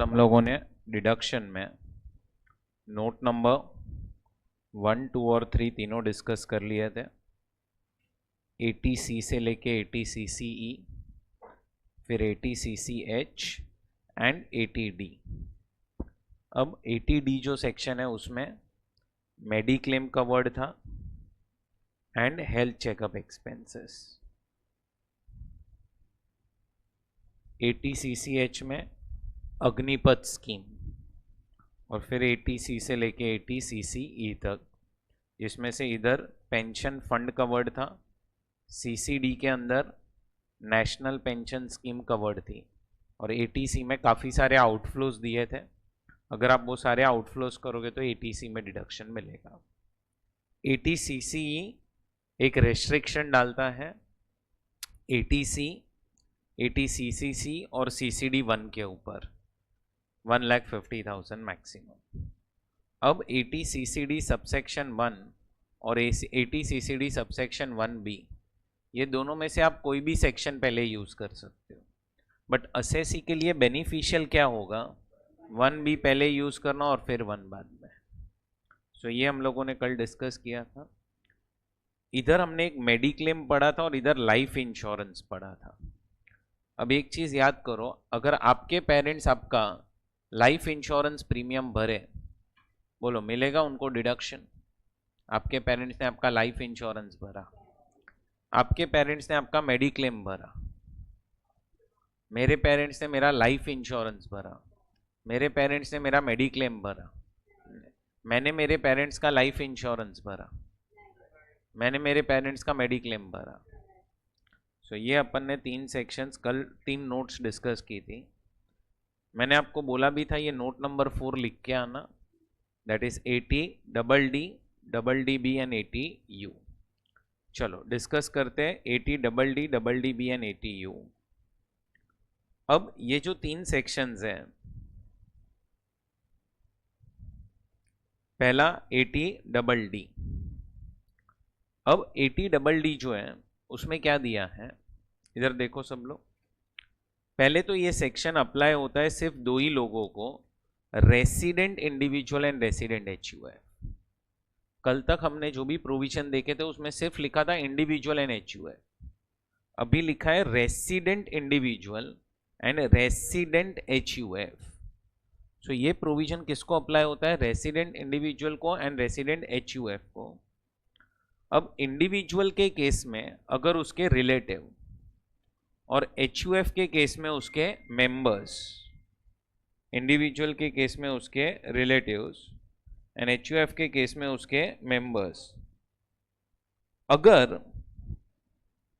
हम लोगों ने डिडक्शन में नोट नंबर 1, 2 और 3 तीनों डिस्कस कर लिए थे। 80C से लेके 80CCE, फिर 80CCH एंड 80D। अब 80D जो सेक्शन है उसमें मेडिक्लेम कवर्ड था and health checkup expenses. 80CCH में अग्निपथ स्कीम और फिर 80C से लेके 80CCE तक, जिसमें से इधर पेंशन फंड कवर्ड था, CCD के अंदर नेशनल पेंशन स्कीम कवर्ड थी और 80C में काफ़ी सारे आउटफ्लोज दिए थे। अगर आप वो सारे आउटफ्लोज करोगे तो 80C में डिडक्शन मिलेगा। 80CCE एक रेस्ट्रिक्शन डालता है 80C, 80CCC और CCD 1 के ऊपर 1,50,000 मैक्सिमम। अब 80CCD सबसेक्शन 1 और 80CCD सबसेक्शन 1B, ये दोनों में से आप कोई भी सेक्शन पहले यूज़ कर सकते हो, बट असेसी के लिए बेनिफिशियल क्या होगा, 1B पहले यूज़ करना और फिर 1 बाद में। सो ये हम लोगों ने कल डिस्कस किया था। इधर हमने एक मेडिक्लेम पढ़ा था और इधर लाइफ इंश्योरेंस पढ़ा था। अब एक चीज़ याद करो, अगर आपके पेरेंट्स आपका लाइफ इंश्योरेंस प्रीमियम भरे, बोलो मिलेगा उनको डिडक्शन? आपके पेरेंट्स ने आपका लाइफ इंश्योरेंस भरा, आपके पेरेंट्स ने आपका मेडिक्लेम भरा, मेरे पेरेंट्स ने मेरा लाइफ इंश्योरेंस भरा, मेरे पेरेंट्स ने मेरा मेडिक्लेम भरा, मैंने मेरे पेरेंट्स का लाइफ इंश्योरेंस भरा, मैंने मेरे पेरेंट्स का मेडिक्लेम भरा। सो ये अपन ने 3 सेक्शंस कल 3 नोट्स डिस्कस की थी। मैंने आपको बोला भी था ये नोट नंबर 4 लिख के आना, that is 80DD, DDB and 80U। चलो डिस्कस करते हैं 80DD, DDB एंड 80U। अब ये जो 3 सेक्शंस हैं, पहला 80DD। अब 80DD जो है उसमें क्या दिया है, इधर देखो सब लोग। पहले तो ये सेक्शन अप्लाई होता है सिर्फ 2 ही लोगों को, resident individual and resident HUF। कल तक हमने जो भी प्रोविजन देखे थे उसमें सिर्फ लिखा था इंडिविजुअल एंड HUF, अभी लिखा है resident individual and resident HUF। सो ये प्रोविजन किसको अप्लाई होता है, रेसिडेंट इंडिविजुअल को एंड रेसिडेंट HUF को। अब इंडिविजुअल के केस में अगर उसके रिलेटिव और HUF के केस में उसके मेंबर्स, इंडिविजुअल के केस में उसके रिलेटिव्स एंड HUF के केस में उसके मेंबर्स, अगर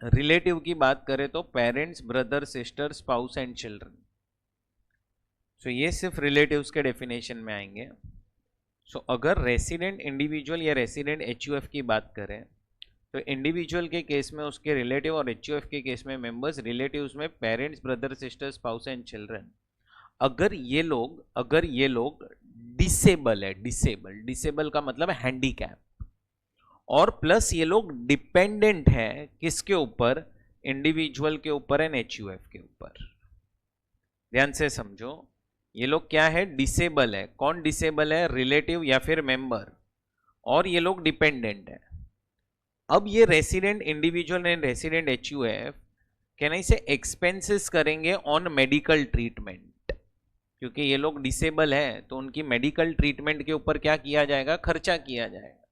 रिलेटिव की बात करें तो parents, brother, sister, spouse and children. So ये सिर्फ रिलेटिव्स के डेफिनेशन में आएंगे। सो अगर रेसिडेंट इंडिविजुअल या रेसिडेंट HUF की बात करें तो इंडिविजुअल के केस में उसके रिलेटिव और HUF के केस में मेंबर्स, रिलेटिव्स में parents, brother, sister, spouse and children. अगर ये लोग डिसेबल है, डिसेबल का मतलब है हैंडीकैप, और प्लस ये लोग डिपेंडेंट है किसके ऊपर, इंडिविजुअल के ऊपर एंड HUF के ऊपर। ध्यान से समझो, ये लोग क्या है, डिसेबल है। कौन डिसेबल है, रिलेटिव या फिर मेंबर, और ये लोग डिपेंडेंट है। अब ये resident individual and resident HUF कहना इसे एक्सपेंसेस करेंगे ऑन मेडिकल ट्रीटमेंट, क्योंकि ये लोग डिसेबल है तो उनकी मेडिकल ट्रीटमेंट के ऊपर क्या किया जाएगा, खर्चा किया जाएगा।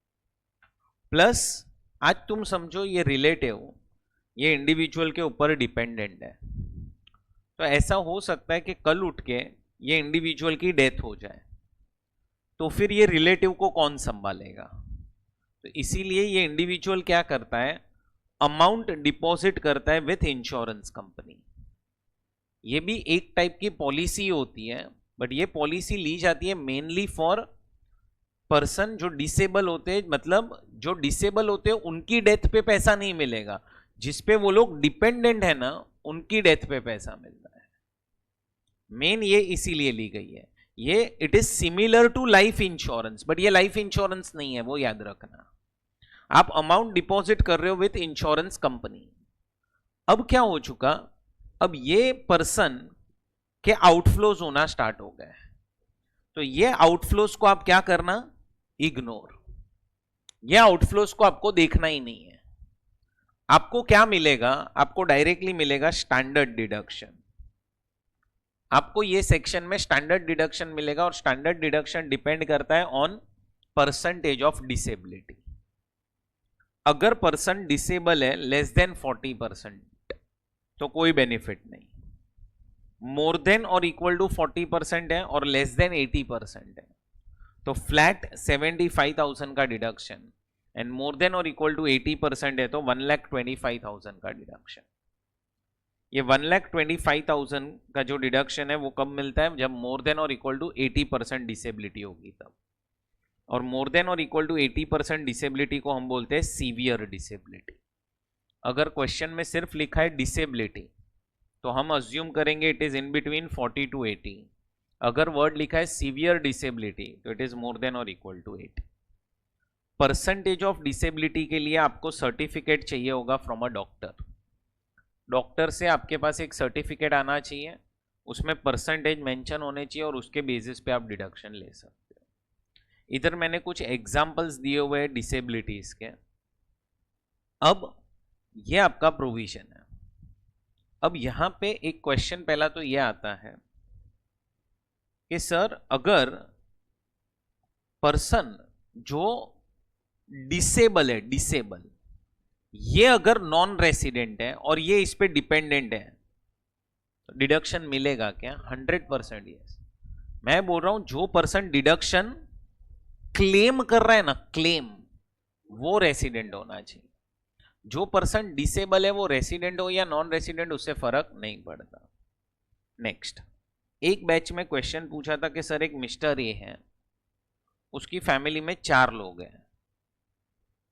प्लस आज तुम समझो ये रिलेटिव ये इंडिविजुअल के ऊपर डिपेंडेंट है, तो ऐसा हो सकता है कि कल उठ के ये इंडिविजुअल की डेथ हो जाए, तो फिर ये रिलेटिव को कौन संभालेगा। तो इसीलिए ये इंडिविजुअल क्या करता है, अमाउंट डिपॉजिट करता है विथ इंश्योरेंस कंपनी। ये भी एक टाइप की पॉलिसी होती है, बट ये पॉलिसी ली जाती है मेनली फॉर पर्सन जो डिसेबल होते हैं, मतलब जो डिसेबल होते हैं उनकी डेथ पे पैसा नहीं मिलेगा, जिसपे वो लोग डिपेंडेंट है ना उनकी डेथ पे पैसा मिलता है। मेन ये इसीलिए ली गई है। ये it is similar to life insurance, but ये लाइफ इंश्योरेंस नहीं है, वो याद रखना। आप अमाउंट डिपॉजिट कर रहे हो विथ इंश्योरेंस कंपनी। अब क्या हो चुका, अब ये पर्सन कि आउटफ्लोज होना स्टार्ट हो गए। तो ये आउटफ्लोज को आप क्या करना, इग्नोर। ये आउटफ्लोज को आपको देखना ही नहीं है। आपको क्या मिलेगा, आपको डायरेक्टली मिलेगा स्टैंडर्ड डिडक्शन। आपको ये सेक्शन में स्टैंडर्ड डिडक्शन मिलेगा और स्टैंडर्ड डिडक्शन डिपेंड करता है ऑन परसेंटेज ऑफ डिसेबिलिटी। अगर पर्सन डिसेबल है लेस देन 40% तो कोई बेनिफिट नहीं, मोर देन और इक्वल टू 40% है और लेस देन 80% है तो फ्लैट 75,000 का डिडक्शन, एंड मोर देन और इक्वल टू 80% है तो 1,25,000 का डिडक्शन। ये 1,25,000 का जो डिडक्शन है वो कब मिलता है, जब मोर देन और इक्वल टू 80% डिसेबिलिटी होगी तब। और मोर देन और इक्वल टू 80% डिसेबिलिटी को हम बोलते हैं सीवियर डिसेबिलिटी। अगर क्वेश्चन में सिर्फ लिखा है डिसेबिलिटी तो हम अज्यूम करेंगे it is in between 40 to 80। अगर वर्ड लिखा है सीवियर डिसेबिलिटी तो इट इज मोर देन और equal to 80। Percentage of disability के लिए आपको सर्टिफिकेट चाहिए होगा फ्रॉम अ डॉक्टर। डॉक्टर से आपके पास एक सर्टिफिकेट आना चाहिए, उसमें परसेंटेज मेंशन होने चाहिए और उसके बेसिस पे आप डिडक्शन ले सकते हो। इधर मैंने कुछ एग्जांपल्स दिए हुए हैं डिसेबिलिटीज के। अब ये आपका प्रोविजन है। अब यहां पे एक क्वेश्चन पहला तो ये आता है कि सर अगर पर्सन जो डिसेबल है, डिसेबल ये अगर नॉन रेसिडेंट है और ये इस पे डिपेंडेंट है तो डिडक्शन मिलेगा क्या? 100% यस। मैं बोल रहा हूं जो पर्सन डिडक्शन क्लेम कर रहा है ना, क्लेम, वो रेसिडेंट होना चाहिए। जो पर्सन डिसेबल है वो रेसिडेंट हो या नॉन रेसिडेंट उससे फर्क नहीं पड़ता। नेक्स्ट, एक बैच में क्वेश्चन पूछा था कि सर एक मिस्टर ए है, उसकी फैमिली में 4 लोग हैं।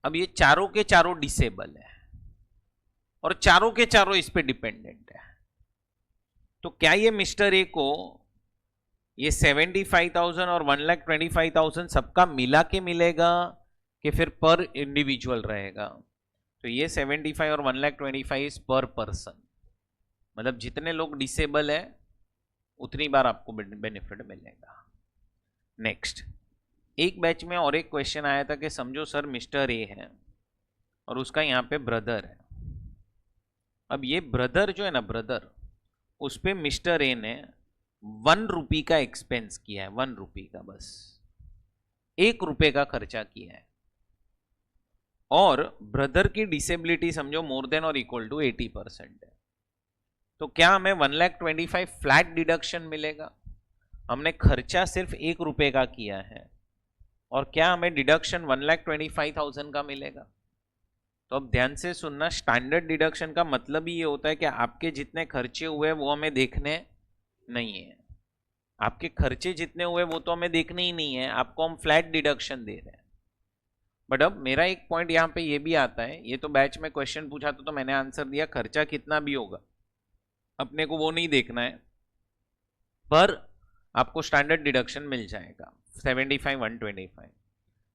अब ये चारों के चारों डिसेबल है और चारों के चारों इस पे डिपेंडेंट है, तो क्या ये मिस्टर ए को ये 75,000 और 1,25,000 सबका मिला के मिलेगा कि फिर पर इंडिविजुअल रहेगा? तो ये 75 और 1,25,000 पर पर्सन, मतलब जितने लोग डिसेबल है उतनी बार आपको बेनिफिट मिलेगा। नेक्स्ट, एक बैच में और एक क्वेश्चन आया था कि समझो सर मिस्टर ए है और उसका यहाँ पे ब्रदर है। अब ये ब्रदर जो है ना, ब्रदर, उस पे मिस्टर ए ने 1 रुपये का एक्सपेंस किया है, 1 रुपये का, बस 1 रुपये का खर्चा किया है। और ब्रदर की डिसेबिलिटी समझो मोर देन और इक्वल टू 80% है, तो क्या हमें 1,25,000 फ्लैट डिडक्शन मिलेगा? हमने खर्चा सिर्फ 1 रुपये का किया है और क्या हमें डिडक्शन 1,25,000 का मिलेगा? तो अब ध्यान से सुनना, स्टैंडर्ड डिडक्शन का मतलब ही ये होता है कि आपके जितने खर्चे हुए वो हमें देखने नहीं है। आपके खर्चे जितने हुए वो तो हमें देखने ही नहीं है, आपको हम फ्लैट डिडक्शन दे रहे हैं। बट अब मेरा एक पॉइंट यहाँ पे ये भी आता है, ये तो बैच में क्वेश्चन पूछा तो मैंने आंसर दिया, खर्चा कितना भी होगा अपने को वो नहीं देखना है, पर आपको स्टैंडर्ड डिडक्शन मिल जाएगा 75, 125।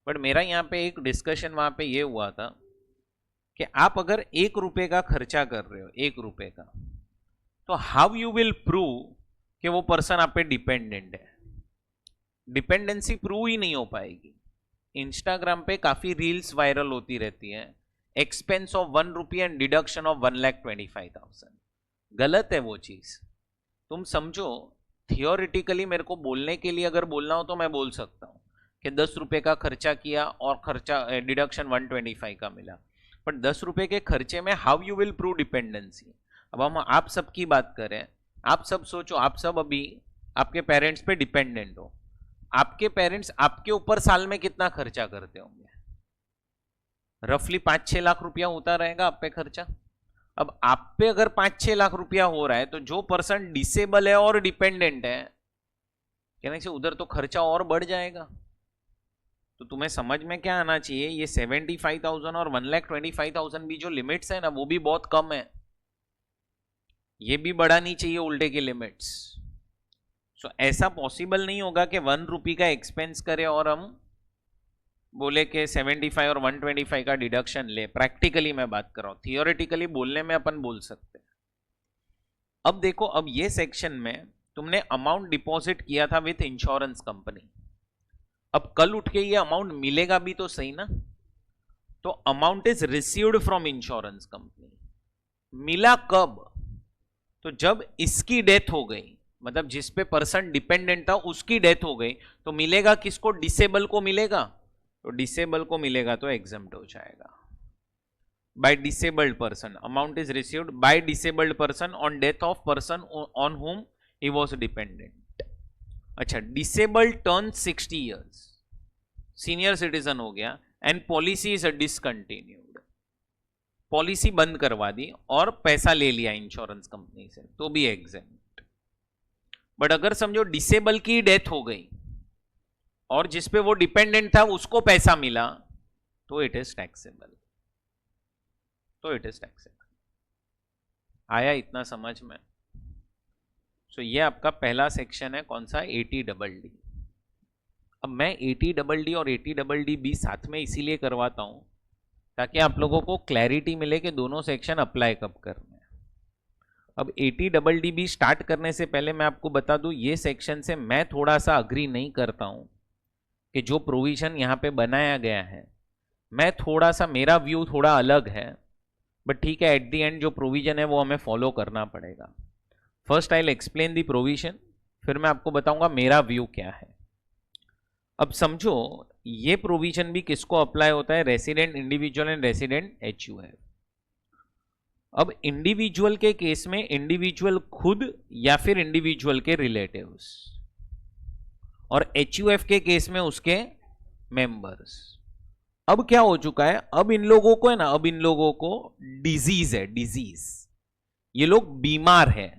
बट मेरा यहाँ पे एक डिस्कशन वहाँ पे ये हुआ था कि आप अगर 1 रुपये का खर्चा कर रहे हो, 1 रुपये का, तो हाउ यू विल प्रूव कि वो पर्सन आप पे डिपेंडेंट है? डिपेंडेंसी प्रूव ही नहीं हो पाएगी। इंस्टाग्राम पे काफी रील्स वायरल होती रहती है, एक्सपेंस ऑफ 1 रुपये एंड डिडक्शन ऑफ 1,25,000। गलत है वो चीज। तुम समझो, थियोरिटिकली मेरे को बोलने के लिए अगर बोलना हो तो मैं बोल सकता हूँ कि 10 रुपये का खर्चा किया और खर्चा डिडक्शन 125 का मिला, बट 10 रुपये के खर्चे में how you will prove dependency? अब हम आप सब की बात करें, आप सब सोचो, आप सब अभी आपके पेरेंट्स पे डिपेंडेंट हो, आपके पेरेंट्स आपके ऊपर साल में कितना खर्चा करते होंगे? रफली 5-6 लाख रुपया होता रहेगा आप पे खर्चा। अब आप पे अगर 5-6 लाख रुपया हो रहा है तो जो पर्सन डिसेबल है और डिपेंडेंट है, कहने से उधर तो खर्चा और बढ़ जाएगा। तो तुम्हें समझ में क्या आना चाहिए, ये 75,000 और 1,25,000 भी जो लिमिट्स है ना, वो भी बहुत कम है, ये भी बढ़ानी चाहिए उल्टे की लिमिट्स। सो ऐसा पॉसिबल नहीं होगा कि 1 रुपये का एक्सपेंस करे और हम बोले कि 75 और 125 का डिडक्शन ले। प्रैक्टिकली मैं बात कर रहा हूं, थियोरेटिकली बोलने में अपन बोल सकते हैं। अब देखो, अब ये सेक्शन में तुमने अमाउंट डिपॉजिट किया था विथ इंश्योरेंस कंपनी, अब कल उठ के ये अमाउंट मिलेगा भी तो सही ना। तो amount is received from insurance company, मिला कब? तो जब इसकी डेथ हो गई, मतलब जिस पे पर्सन डिपेंडेंट था उसकी डेथ हो गई, तो मिलेगा किसको? डिसेबल को मिलेगा। तो डिसेबल को मिलेगा तो एग्जम्प्ट हो जाएगा। By disabled person, amount is received by disabled person on death of person on whom he was dependent. अच्छा, disabled turn 60 years, senior citizen हो गया and policy is discontinued, policy बंद करवा दी और पैसा ले लिया इंश्योरेंस कंपनी से, तो भी एग्जेम्प्ट। बट अगर समझो डिसेबल की डेथ हो गई और जिसपे वो डिपेंडेंट था उसको पैसा मिला, तो इट इज टैक्सेबल, तो इट इज टैक्सेबल। आया इतना समझ में? सो ये आपका पहला सेक्शन है, कौन सा? ATDD। अब मैं ATDD और ATDD भी साथ में इसीलिए करवाता हूं ताकि आप लोगों को क्लैरिटी मिले कि दोनों सेक्शन अप्लाई कब करने हैं। अब ATDD भी स्टार्ट करने से पहले मैं आपको बता दूं, ये सेक्शन से मैं थोड़ा सा अग्री नहीं करता हूं कि जो प्रोविजन यहाँ पे बनाया गया है, मैं थोड़ा सा, मेरा व्यू थोड़ा अलग है, बट ठीक है, एट द एंड जो प्रोविजन है वो हमें फॉलो करना पड़ेगा। First I will explain the provision, फिर मैं आपको बताऊंगा मेरा व्यू क्या है। अब समझो ये प्रोविजन भी किसको अप्लाई होता है? Resident individual and resident HUF। अब इंडिविजुअल के केस में इंडिविजुअल खुद या फिर इंडिविजुअल के रिलेटिव्स, और HUF के केस में उसके मेंबर्स। अब क्या हो चुका है, अब इन लोगों को है ना, अब इन लोगों को डिजीज है, डिजीज, ये लोग बीमार है,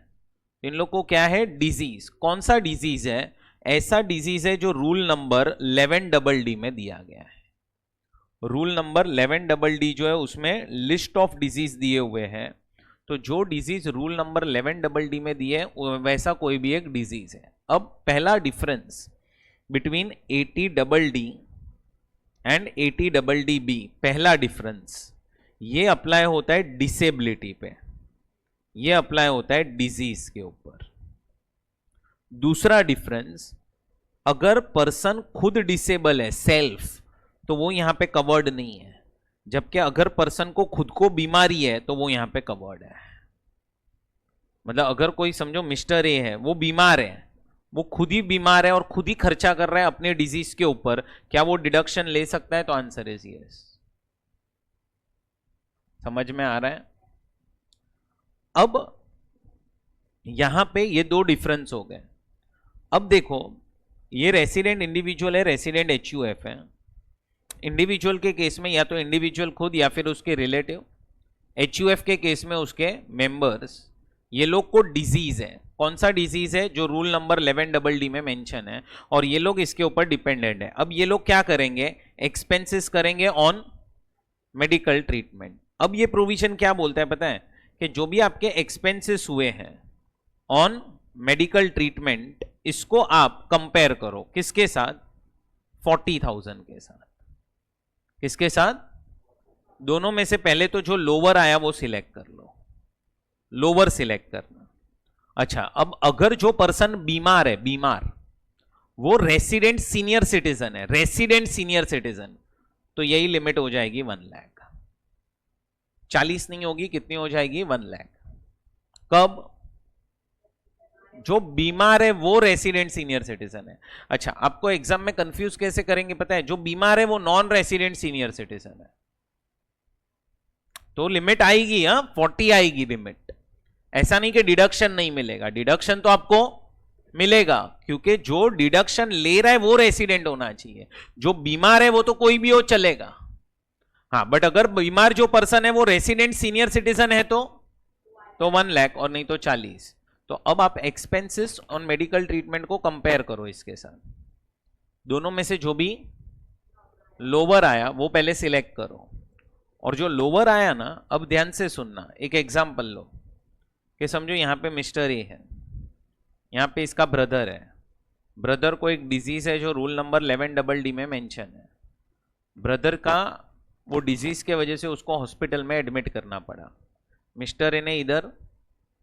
इन लोग को क्या है? डिजीज। कौन सा डिजीज है? ऐसा डिजीज है जो रूल नंबर 11DD में दिया गया है। रूल नंबर 11DD जो है उसमें लिस्ट ऑफ डिजीज दिए हुए हैं, तो जो डिजीज रूल नंबर 11DD में दिए वैसा कोई भी एक डिजीज है। अब पहला difference between ATDD and ATDD, पहला डिफरेंस ये अप्लाई होता है डिसेबिलिटी पे, ये अप्लाई होता है डिजीज के ऊपर। दूसरा डिफरेंस, अगर पर्सन खुद डिसेबल है, सेल्फ, तो वो यहां पे कवर्ड नहीं है, जबकि अगर पर्सन को खुद को बीमारी है तो वो यहां पे कवर्ड है। मतलब अगर कोई समझो मिस्टर ए है, वो बीमार है, वो खुद ही बीमार है और खुद ही खर्चा कर रहा है अपने डिजीज के ऊपर, क्या वो डिडक्शन ले सकता है? तो आंसर इज यस। समझ में आ रहा है? अब यहां पे ये दो डिफरेंस हो गए। अब देखो, ये रेसिडेंट इंडिविजुअल है, रेसिडेंट HUF है। इंडिविजुअल के केस में या तो इंडिविजुअल खुद या फिर उसके रिलेटिव, HUF के केस में उसके मेंबर्स। ये लोग को डिजीज है, कौन सा डिजीज है? जो रूल नंबर 11DD में मेंशन है, और ये लोग इसके ऊपर डिपेंडेंट है। अब ये लोग क्या करेंगे? एक्सपेंसेस करेंगे ऑन मेडिकल ट्रीटमेंट। अब ये प्रोविजन क्या बोलता है पता है? कि जो भी आपके एक्सपेंसेस हुए हैं ऑन मेडिकल ट्रीटमेंट, इसको आप कंपेयर करो किसके साथ? 40,000 के साथ। किसके साथ? दोनों में से पहले तो जो लोअर आया वो सिलेक्ट कर लो, लोअर सिलेक्ट करना। अच्छा, अब अगर जो पर्सन बीमार है, बीमार, वो रेसिडेंट सीनियर सिटीजन है, रेसिडेंट सीनियर सिटीजन, तो यही लिमिट हो जाएगी 1 लाख। 40 नहीं होगी, कितनी हो जाएगी? 1 लाख। कब? जो बीमार है वो रेसिडेंट सीनियर सिटीजन है। अच्छा, आपको एग्जाम में कंफ्यूज कैसे करेंगे पता है? जो बीमार है वो नॉन रेसिडेंट सीनियर सिटीजन है, तो लिमिट आएगी, 40 आएगी लिमिट। ऐसा नहीं कि डिडक्शन नहीं मिलेगा, डिडक्शन तो आपको मिलेगा, क्योंकि जो डिडक्शन ले रहा है वो रेसिडेंट होना चाहिए। जो बीमार है वो तो कोई भी हो, चलेगा। हाँ, बट अगर बीमार जो पर्सन है वो रेसिडेंट सीनियर सिटीजन है तो 1 लाख, और नहीं तो 40। तो अब आप एक्सपेंसेस ऑन मेडिकल ट्रीटमेंट को कंपेयर करो इसके साथ, दोनों में से जो भी लोअर आया वो पहले सिलेक्ट करो। और जो लोअर आया ना, अब ध्यान से सुनना, एक एग्जांपल लो कि समझो यहां पे मिस्टर ए है, यहां पे इसका ब्रदर है, ब्रदर को एक डिजीज है जो रूल नंबर 11DD में मेंशन है। ब्रदर का वो डिजीज के वजह से उसको हॉस्पिटल में एडमिट करना पड़ा। मिस्टर ए ने इधर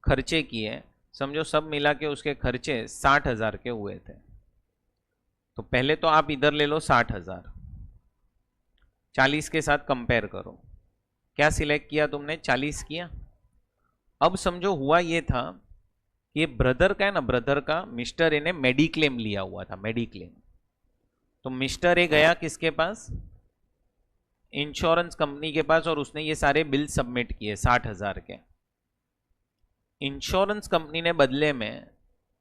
खर्चे किए, समझो सब मिला के उसके खर्चे 60,000 के हुए थे। तो पहले तो आप इधर ले लो 60,000, 40 के साथ कंपेयर करो। क्या सिलेक्ट किया तुमने? 40 किया। अब समझो हुआ ये था, ये ब्रदर का है ना, ब्रदर का मिस्टर ए ने मेडिक्लेम लिया हुआ था, मेडिक्लेम। तो मिस्टर ए गया किसके पास? इंश्योरेंस कंपनी के पास, और उसने ये सारे बिल सबमिट किए 60,000 के। इंश्योरेंस कंपनी ने बदले में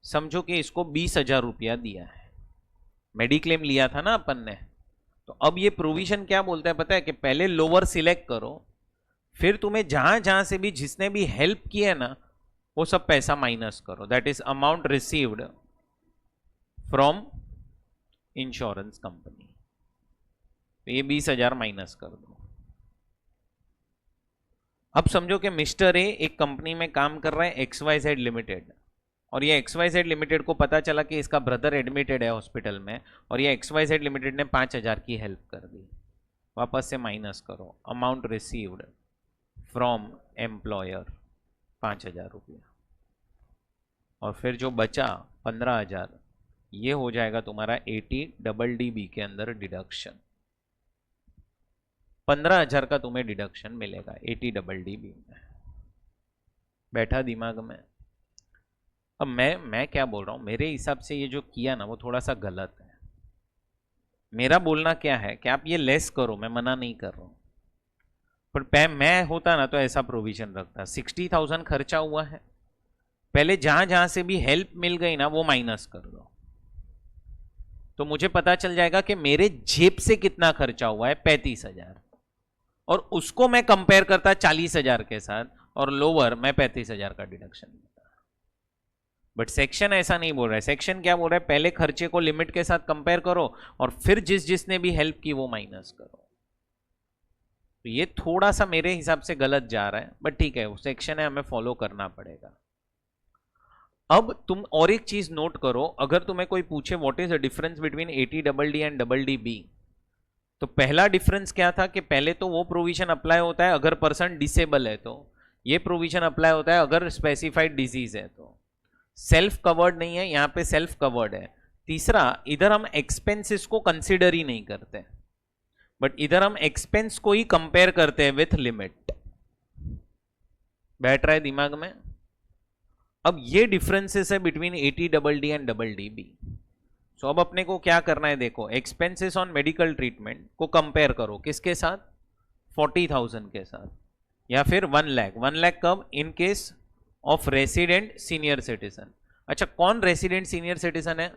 समझो कि इसको 20,000 रुपया दिया है, मेडिक्लेम लिया था ना अपन ने। तो अब ये प्रोविजन क्या बोलता है पता है? कि पहले लोअर सिलेक्ट करो, फिर तुम्हें जहां जहां से भी जिसने भी हेल्प की है ना, वो सब पैसा माइनस करो। That is amount received from insurance company. तो ये 20,000 माइनस कर दो। अब समझो कि मिस्टर ए एक कंपनी में काम कर रहा है XYZ लिमिटेड, और ये XYZ लिमिटेड को पता चला कि इसका ब्रदर एडमिटेड है हॉस्पिटल में, और ये XYZ लिमिटेड ने 5,000 की हेल्प कर दी। वापस से माइनस करो, अमाउंट रिसीव्ड फ्रॉम एम्प्लॉयर 5,000 रुपया, और फिर जो बचा 15,000, ये हो जाएगा तुम्हारा 80DDB के अंदर डिडक्शन। 15,000 का तुम्हें डिडक्शन मिलेगा 80DDB में। बैठा दिमाग में? अब मैं क्या बोल रहा हूं, मेरे हिसाब से ये जो किया ना वो थोड़ा सा गलत है। मेरा बोलना क्या है कि आप ये लेस करो, मैं मना नहीं कर रहा हूं, पर मैं होता ना तो ऐसा प्रोविजन रखता। 60,000 खर्चा हुआ है, पहले जहां जहां से भी हेल्प मिल गई ना वो माइनस कर दो, तो मुझे पता चल जाएगा कि मेरे जेब से कितना खर्चा हुआ है, 35,000, और उसको मैं कंपेयर करता 40,000 के साथ, और लोअर मैं 35,000 का डिडक्शन देता। बट सेक्शन ऐसा नहीं बोल रहा है। सेक्शन क्या बोल रहा है? पहले खर्चे को लिमिट के साथ कंपेयर करो, और फिर जिसने भी हेल्प की वो माइनस करो। तो ये थोड़ा सा मेरे हिसाब से गलत जा रहा है, बट ठीक है, वो सेक्शन है, हमें फॉलो करना पड़ेगा। अब तुम और एक चीज नोट करो, अगर तुम्हें कोई पूछे what is the difference between 80DD and DDB, तो पहला डिफरेंस क्या था कि पहले तो वो प्रोविजन अप्लाई होता है अगर पर्सन डिसेबल है, तो ये प्रोविजन अप्लाई होता है अगर स्पेसिफाइड डिजीज है। तो सेल्फ कवर्ड नहीं है, यहां पे सेल्फ कवर्ड है। तीसरा, इधर हम एक्सपेंसेस को कंसिडर ही नहीं करते, बट इधर हम एक्सपेंस को ही कंपेयर करते हैं विथ लिमिट। बैठ रहा है दिमाग में? अब ये डिफरेंसेस है बिटवीन 80DD एंड DDB। सो अब अपने को क्या करना है, देखो, एक्सपेंसेस ऑन मेडिकल ट्रीटमेंट को कंपेयर करो किसके साथ? 40,000 के साथ, या फिर 1 लाख। 1 लाख कब? In case of resident senior citizen. अच्छा, कौन रेसिडेंट सीनियर सिटीजन है?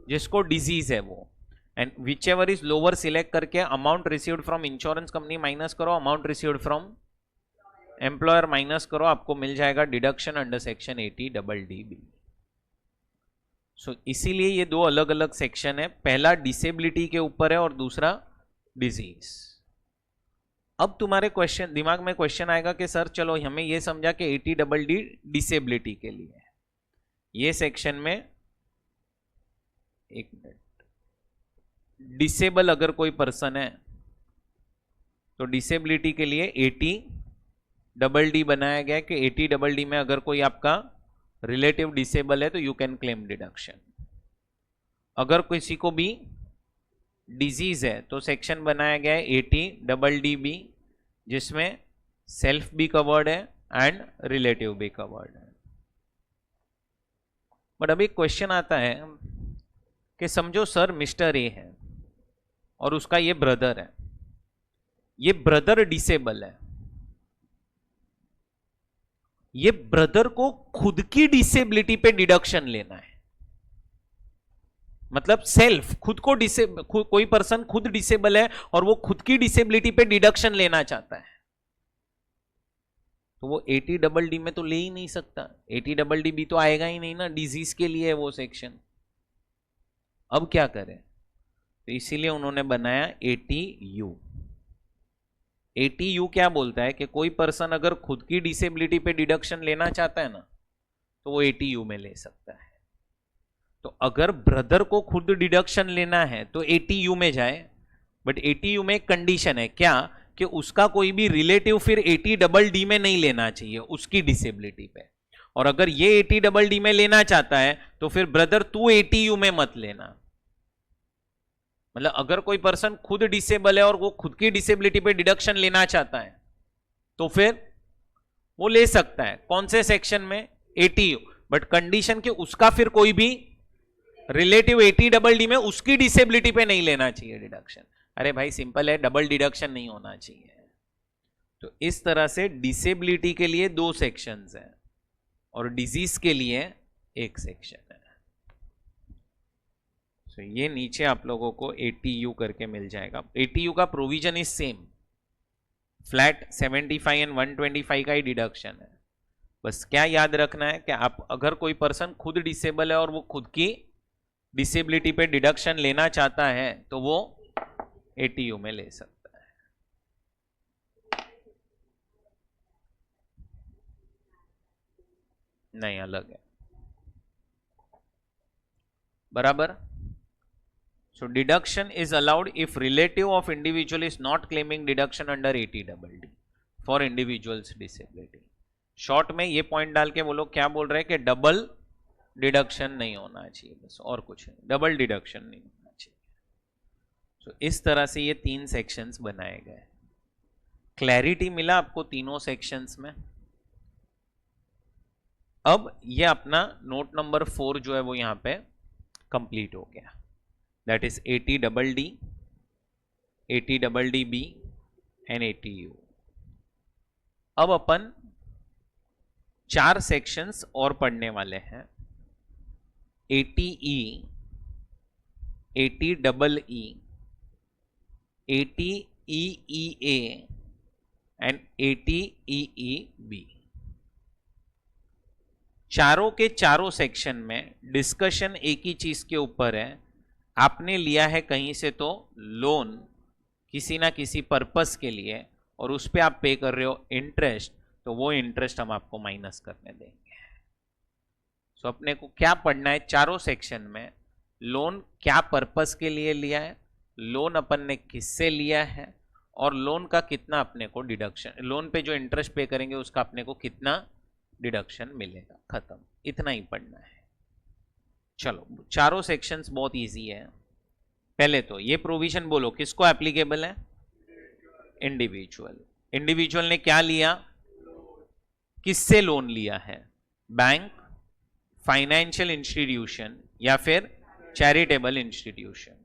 जिसको डिजीज है वो। And whichever is lower select करके amount received from insurance company minus करो, amount received from employer minus करो, आपको मिल जाएगा डिडक्शन अंडर सेक्शन 80DD। सो इसीलिए ये दो अलग अलग सेक्शन है, पहला डिसेबिलिटी के ऊपर है और दूसरा डिजीज। अब तुम्हारे क्वेश्चन दिमाग में क्वेश्चन आएगा कि सर चलो हमें ये समझा कि 80DD डिसेबिलिटी के लिए है, ये सेक्शन में, एक मिनट, डिसेबल अगर कोई पर्सन है तो डिसेबिलिटी के लिए 80DD बनाया गया कि 80DD में अगर कोई आपका रिलेटिव डिसेबल है तो यू कैन क्लेम डिडक्शन। अगर किसी को भी डिजीज है तो सेक्शन बनाया गया है 80DD जिसमें सेल्फ भी कवर्ड है एंड रिलेटिव भी कवर्ड है। बट अभी क्वेश्चन आता है कि समझो सर मिस्टर ए है और उसका ये ब्रदर है, ये ब्रदर डिसेबल है, ये ब्रदर को खुद की डिसेबिलिटी पे डिडक्शन लेना है। मतलब सेल्फ, खुद को कोई पर्सन खुद डिसेबल है और वो खुद की डिसेबिलिटी पे डिडक्शन लेना चाहता है, तो वो 80DD में तो ले ही नहीं सकता। 80DD भी तो आएगा ही नहीं ना, डिजीज के लिए है वो सेक्शन। अब क्या करें? तो इसीलिए उन्होंने बनाया 80U। 80U क्या बोलता है कि कोई पर्सन अगर खुद की डिसेबिलिटी पे डिडक्शन लेना चाहता है ना तो वो 80U में ले सकता है। तो अगर ब्रदर को खुद डिडक्शन लेना है तो 80U में जाए, बट 80U में एक कंडीशन है, क्या? कि उसका कोई भी रिलेटिव फिर 80DD में नहीं लेना चाहिए उसकी डिसेबिलिटी पे। और अगर ये 80 डबल डी में लेना चाहता है तो फिर ब्रदर तू 80 यू में मत लेना। मतलब अगर कोई पर्सन खुद डिसेबल है और वो खुद की डिसेबिलिटी पे डिडक्शन लेना चाहता है तो फिर वो ले सकता है। कौन से सेक्शन में? 80 यू। बट कंडीशन के उसका फिर कोई भी रिलेटिव 80 डबल डी में उसकी डिसेबिलिटी पे नहीं लेना चाहिए डिडक्शन। अरे भाई सिंपल है, डबल डिडक्शन नहीं होना चाहिए। तो इस तरह से डिसेबिलिटी के लिए 2 सेक्शंस हैं और डिजीज के लिए 1 सेक्शन है। तो ये नीचे आप लोगों को 80U करके मिल जाएगा। 80U का provision is same, flat 75 and 125 का ही डिडक्शन है। बस क्या याद रखना है कि आप अगर कोई पर्सन खुद डिसेबल है और वो खुद की डिसेबिलिटी पे डिडक्शन लेना चाहता है तो वो 80U में ले सकता है। नहीं, अलग है, बराबर। So deduction is allowed if relative of individual is not claiming deduction under 80DD for individual's disability. Short में ये पॉइंट डाल के वो लोग क्या बोल रहे हैं कि डबल डिडक्शन नहीं होना चाहिए, बस और कुछ नहीं, डबल डिडक्शन नहीं होना चाहिए। तो इस तरह से ये 3 सेक्शंस बनाए गए। क्लैरिटी मिला आपको तीनों सेक्शंस में? अब ये अपना नोट नंबर 4 जो है वो यहां पे कंप्लीट हो गया। That is 80DD, 80DDB and 80U। अब अपन 4 सेक्शंस और पढ़ने वाले हैं, 80E, 80EE, 80EEA and 80EEB। चारों के चारों सेक्शन में डिस्कशन एक ही चीज के ऊपर है। आपने लिया है कहीं से तो लोन किसी ना किसी पर्पस के लिए और उस पर आप पे कर रहे हो इंटरेस्ट, तो वो इंटरेस्ट हम आपको माइनस करने देंगे। सो अपने को क्या पढ़ना है चारों सेक्शन में? लोन क्या पर्पस के लिए लिया है, लोन अपन ने किससे लिया है, और लोन का कितना अपने को डिडक्शन, लोन पे जो इंटरेस्ट पे करेंगे उसका अपने को कितना डिडक्शन मिलेगा। खत्म, इतना ही पढ़ना है। चलो, चारों सेक्शंस बहुत इजी है। पहले तो ये प्रोविजन बोलो किसको एप्लीकेबल है? इंडिविजुअल। इंडिविजुअल ने क्या लिया, किससे लोन लिया है? बैंक, फाइनेंशियल इंस्टीट्यूशन या फिर चैरिटेबल इंस्टीट्यूशन।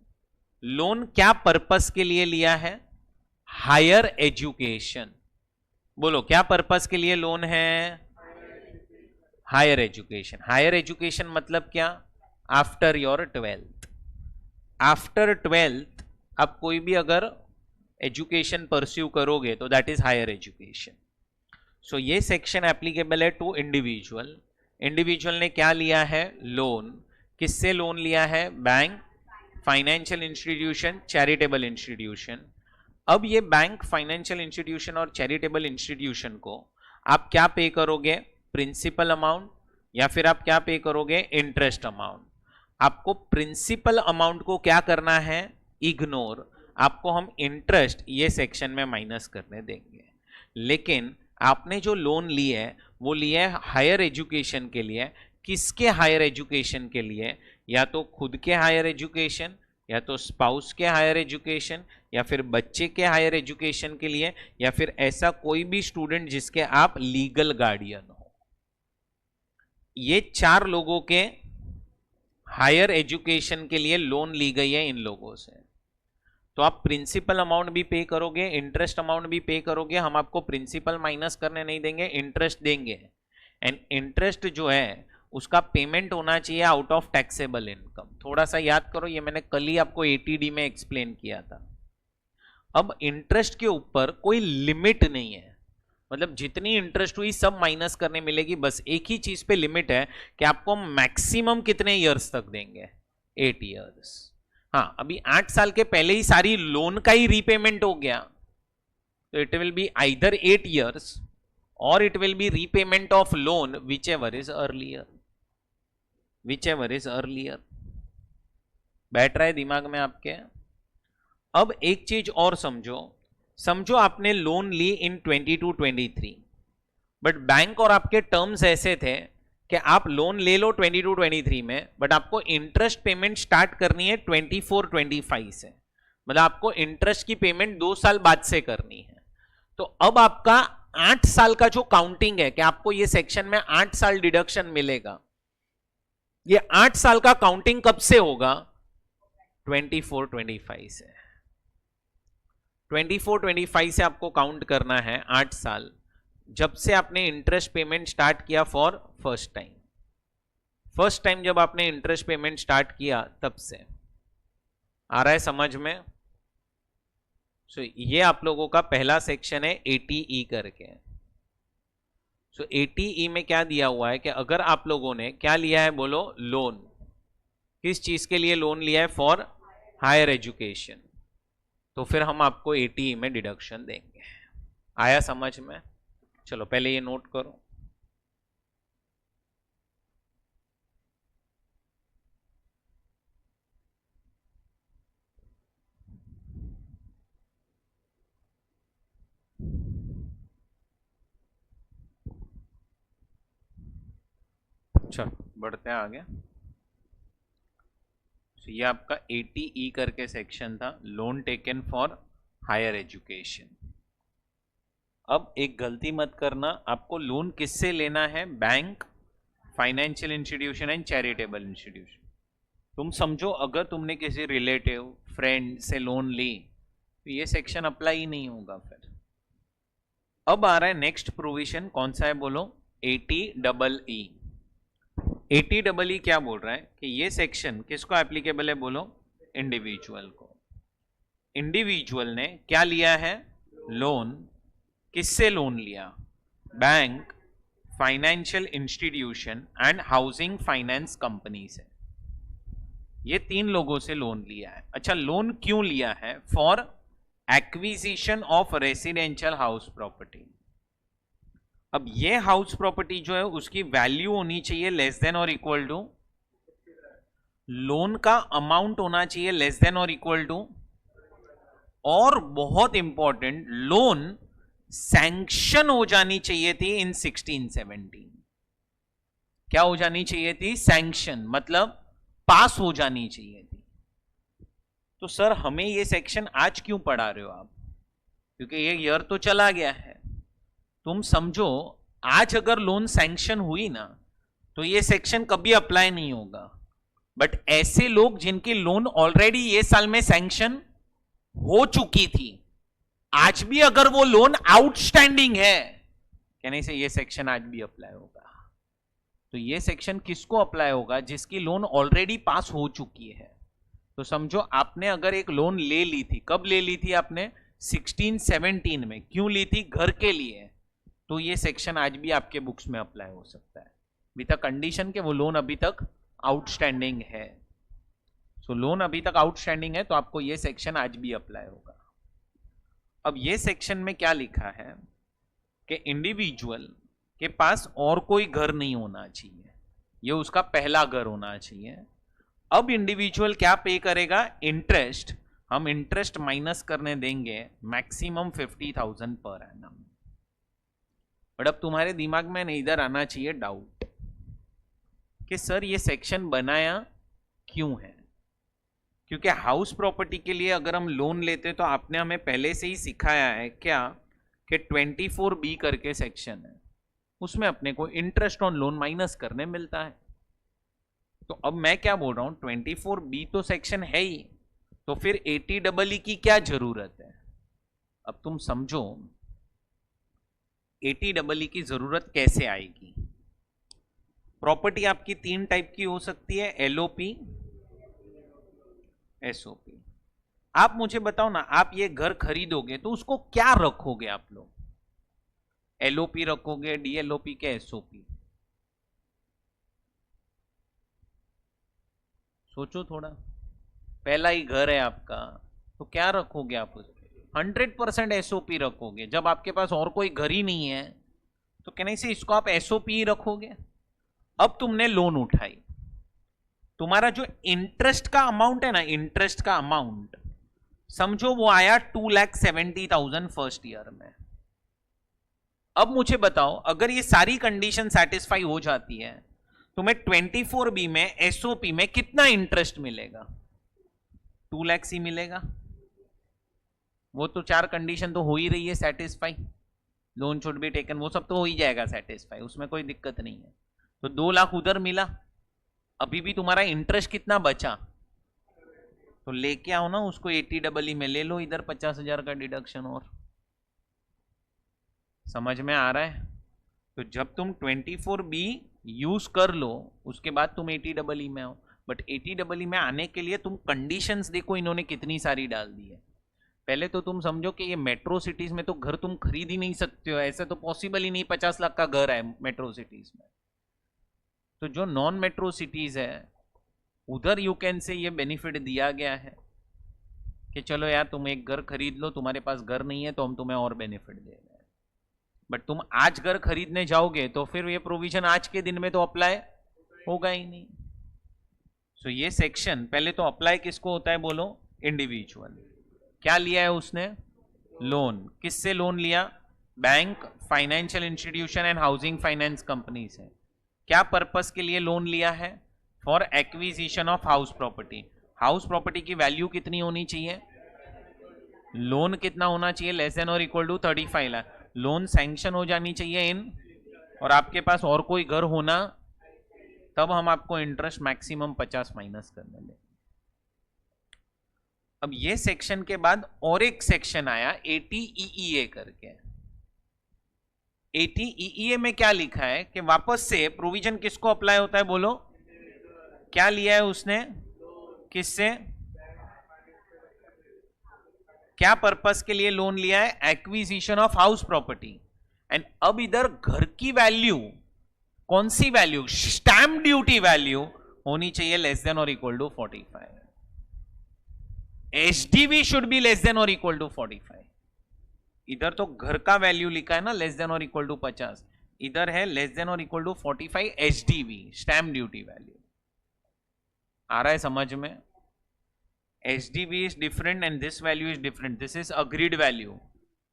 लोन क्या पर्पस के लिए लिया है? Higher education. बोलो क्या पर्पस के लिए लोन है? Higher education. हायर एजुकेशन मतलब क्या? After your 12th। After 12th आप कोई भी अगर एजुकेशन परस्यू करोगे तो दैट इज हायर एजुकेशन। सो ये सेक्शन एप्लीकेबल है टू इंडिविजुअल। इंडिविजुअल ने क्या लिया है? लोन। किससे लोन लिया है? Bank, financial institution, charitable institution. अब ये बैंक, फाइनेंशियल इंस्टीट्यूशन और चैरिटेबल इंस्टीट्यूशन को आप क्या पे करोगे? प्रिंसिपल अमाउंट, या फिर आप क्या पे करोगे? Interest amount. आपको प्रिंसिपल अमाउंट को क्या करना है? इग्नोर। आपको हम इंटरेस्ट ये सेक्शन में माइनस करने देंगे। लेकिन आपने जो लोन ली है वो लिया है हायर एजुकेशन के लिए। किसके हायर एजुकेशन के लिए? या तो खुद के हायर एजुकेशन, या तो स्पाउस के हायर एजुकेशन, या फिर बच्चे के हायर एजुकेशन के लिए, या फिर ऐसा कोई भी स्टूडेंट जिसके आप लीगल गार्डियन हो। ये 4 लोगों के हायर एजुकेशन के लिए लोन ली गई है इन लोगों से। तो आप प्रिंसिपल अमाउंट भी पे करोगे, इंटरेस्ट अमाउंट भी पे करोगे। हम आपको प्रिंसिपल माइनस करने नहीं देंगे, इंटरेस्ट देंगे। एंड इंटरेस्ट जो है उसका पेमेंट होना चाहिए आउट ऑफ टैक्सेबल इनकम। थोड़ा सा याद करो, ये मैंने कल ही आपको 80D में एक्सप्लेन किया था। अब इंटरेस्ट के ऊपर कोई लिमिट नहीं है, मतलब जितनी इंटरेस्ट हुई सब माइनस करने मिलेगी। बस एक ही चीज पे लिमिट है कि आपको मैक्सिमम कितने ईयर्स तक देंगे? 8 ईयर्स। हाँ, अभी 8 साल के पहले ही सारी लोन का ही रीपेमेंट हो गया तो it will be either 8 years और it will be repayment of loan whichever is earlier. Whichever is earlier. बैठ रहा है दिमाग में आपके? अब एक चीज और समझो आपने लोन ली इन 22-23, बट बैंक और आपके टर्म्स ऐसे थे कि आप लोन ले लो 22-23 में, बट आपको इंटरेस्ट पेमेंट स्टार्ट करनी है 24-25 से, मतलब आपको इंटरेस्ट की पेमेंट 2 साल बाद से करनी है। तो अब आपका 8 साल का जो काउंटिंग है कि आपको ये सेक्शन में 8 साल डिडक्शन मिलेगा, ये 8 साल का काउंटिंग कब से होगा? 24-25 से। 24-25 से आपको काउंट करना है 8 साल, जब से आपने इंटरेस्ट पेमेंट स्टार्ट किया for first time. First time जब आपने इंटरेस्ट पेमेंट स्टार्ट किया तब से। आ रहा है समझ में? सो ये आप लोगों का पहला सेक्शन है 80E करके। सो 80E में क्या दिया हुआ है कि अगर आप लोगों ने क्या लिया है, बोलो, लोन, किस चीज के लिए लोन लिया है? फॉर हायर एजुकेशन, तो फिर हम आपको 80E में डिडक्शन देंगे। आया समझ में? चलो पहले ये नोट करो। चलो बढ़ते हैं आगे। तो ये आपका 80E करके सेक्शन था, loan taken for higher education. अब एक गलती मत करना, आपको लोन किससे लेना है? Bank, financial institution and charitable institution. तुम समझो अगर तुमने किसी रिलेटिव फ्रेंड से लोन ली तो ये सेक्शन अप्लाई ही नहीं होगा फिर। अब आ रहा है नेक्स्ट प्रोविजन, कौन सा है बोलो? 80EE। 80EE क्या बोल रहा है कि ये सेक्शन किसको एप्लीकेबल है? बोलो, इंडिविजुअल को। इंडिविजुअल ने क्या लिया है? लोन। किससे लोन लिया? Bank, financial institution and housing finance company से। ये 3 लोगों से लोन लिया है। अच्छा, लोन क्यों लिया है? For acquisition of residential house property. अब ये हाउस प्रॉपर्टी जो है उसकी वैल्यू होनी चाहिए लेस देन और इक्वल टू, लोन का अमाउंट होना चाहिए लेस देन और इक्वल टू, और बहुत इंपॉर्टेंट, लोन सैंक्शन हो जानी चाहिए थी इन 16-17। क्या हो जानी चाहिए थी? सैंक्शन, मतलब पास हो जानी चाहिए थी। तो सर हमें ये सेक्शन आज क्यों पढ़ा रहे हो आप? क्योंकि ये ईयर तो चला गया है। तुम समझो आज अगर लोन सैंक्शन हुई ना तो ये सेक्शन कभी अप्लाई नहीं होगा। बट ऐसे लोग जिनकी लोन ऑलरेडी ये साल में सैंक्शन हो चुकी थी, आज भी अगर वो लोन आउटस्टैंडिंग है, कहने से ये सेक्शन आज भी अप्लाई होगा। तो ये सेक्शन किसको अप्लाई होगा? जिसकी लोन ऑलरेडी पास हो चुकी है। तो समझो आपने अगर एक लोन ले ली थी, कब ले ली थी आपने? 16-17 में। क्यों ली थी? घर के लिए। तो ये सेक्शन आज भी आपके बुक्स में अप्लाई हो सकता है विद कंडीशन के वो लोन अभी तक आउटस्टैंडिंग है। सो लोन अभी तक आउटस्टैंडिंग है तो आपको ये सेक्शन आज भी अप्लाई होगा। अब ये सेक्शन में क्या लिखा है कि इंडिविजुअल के पास और कोई घर नहीं होना चाहिए, ये उसका पहला घर होना चाहिए। अब इंडिविजुअल क्या पे करेगा? इंटरेस्ट। हम इंटरेस्ट माइनस करने देंगे मैक्सिमम 50,000 पर एनम। बट अब तुम्हारे दिमाग में नहीं इधर आना चाहिए डाउट कि सर ये सेक्शन बनाया क्यों है? क्योंकि हाउस प्रॉपर्टी के लिए अगर हम लोन लेते तो आपने हमें पहले से ही सिखाया है क्या कि 24B करके सेक्शन है, उसमें अपने को इंटरेस्ट ऑन लोन माइनस करने मिलता है। तो अब मैं क्या बोल रहा हूं, 24B तो सेक्शन है ही, तो फिर 80EE की क्या जरूरत है? अब तुम समझो 80EE की जरूरत कैसे आएगी। प्रॉपर्टी आपकी 3 टाइप की हो सकती है, LOP, SOP। आप मुझे बताओ ना, आप ये घर खरीदोगे तो उसको क्या रखोगे आप लोग? LOP रखोगे, DLOP के SOP? सोचो थोड़ा। पहला ही घर है आपका तो क्या रखोगे आप उसमें? 100% SOP रखोगे। जब आपके पास और कोई घर ही नहीं है तो कहने से इसको आप SOP ही रखोगे। अब तुमने लोन उठाई, तुम्हारा जो इंटरेस्ट का अमाउंट है ना, इंटरेस्ट का अमाउंट समझो वो आया 2,70,000 फर्स्ट ईयर में। अब मुझे बताओ अगर ये सारी कंडीशन सेटिस्फाई हो जाती है तुम्हें 24B में एसओपी में कितना इंटरेस्ट मिलेगा? 2 लाख ही मिलेगा। वो तो 4 कंडीशन तो हो ही रही है satisfy, loan should be taken, वो सब तो हो ही जाएगा सेटिस्फाई, उसमें कोई दिक्कत नहीं है। तो 2 लाख उधर मिला, अभी भी तुम्हारा इंटरेस्ट कितना बचा, तो लेके आओ ना उसको 80EE में, ले लो इधर 50,000 का डिडक्शन। और समझ में आ रहा है? तो जब तुम 24B यूज कर लो उसके बाद तुम 80EE में आओ। बट 80EE में आने के लिए तुम कंडीशंस देखो इन्होंने कितनी सारी डाल दी है। पहले तो तुम समझो कि ये मेट्रो सिटीज में तो घर तुम खरीद ही नहीं सकते हो, ऐसे तो पॉसिबल ही नहीं, 50 लाख का घर है मेट्रो सिटीज में। तो जो नॉन मेट्रो सिटीज है उधर यू कैन से ये बेनिफिट दिया गया है कि चलो यार तुम एक घर खरीद लो, तुम्हारे पास घर नहीं है तो हम तुम्हें और बेनिफिट दे रहे हैं। बट तुम आज घर खरीदने जाओगे तो फिर ये प्रोविजन आज के दिन में तो अप्लाई होगा ही नहीं। सो ये सेक्शन पहले तो अप्लाई किसको होता है बोलो? इंडिविजुअल। क्या लिया है उसने? लोन। किससे लोन लिया? Bank, financial institution and housing finance company से। क्या पर्पस के लिए लोन लिया है? For acquisition of house property. House property की वैल्यू कितनी होनी चाहिए? लोन कितना होना चाहिए? लेस देन और equal to 35 lakh. Loan sanction हो जानी चाहिए इन, और आपके पास और कोई घर होना, तब हम आपको इंटरेस्ट मैक्सिमम 50 माइनस करने देंगे। अब ये सेक्शन के बाद और एक सेक्शन आया 80EEA करके। 80EEA में क्या लिखा है कि वापस से प्रोविजन किसको अप्लाई होता है बोलो? क्या लिया है उसने? किससे? क्या पर्पस के लिए लोन लिया है? Acquisition of house property. And अब इधर घर की वैल्यू, कौन सी वैल्यू? स्टैंप ड्यूटी वैल्यू होनी चाहिए लेस देन और equal to 45। HDV should be less than और इक्वल टू 45। इधर तो घर का वैल्यू लिखा है ना लेस देन और इक्वल टू 50, इधर है लेस देन और equal to 45 HDV, stamp duty value. आ रहा है समझ में? HDV is different and this value is different. This is agreed value.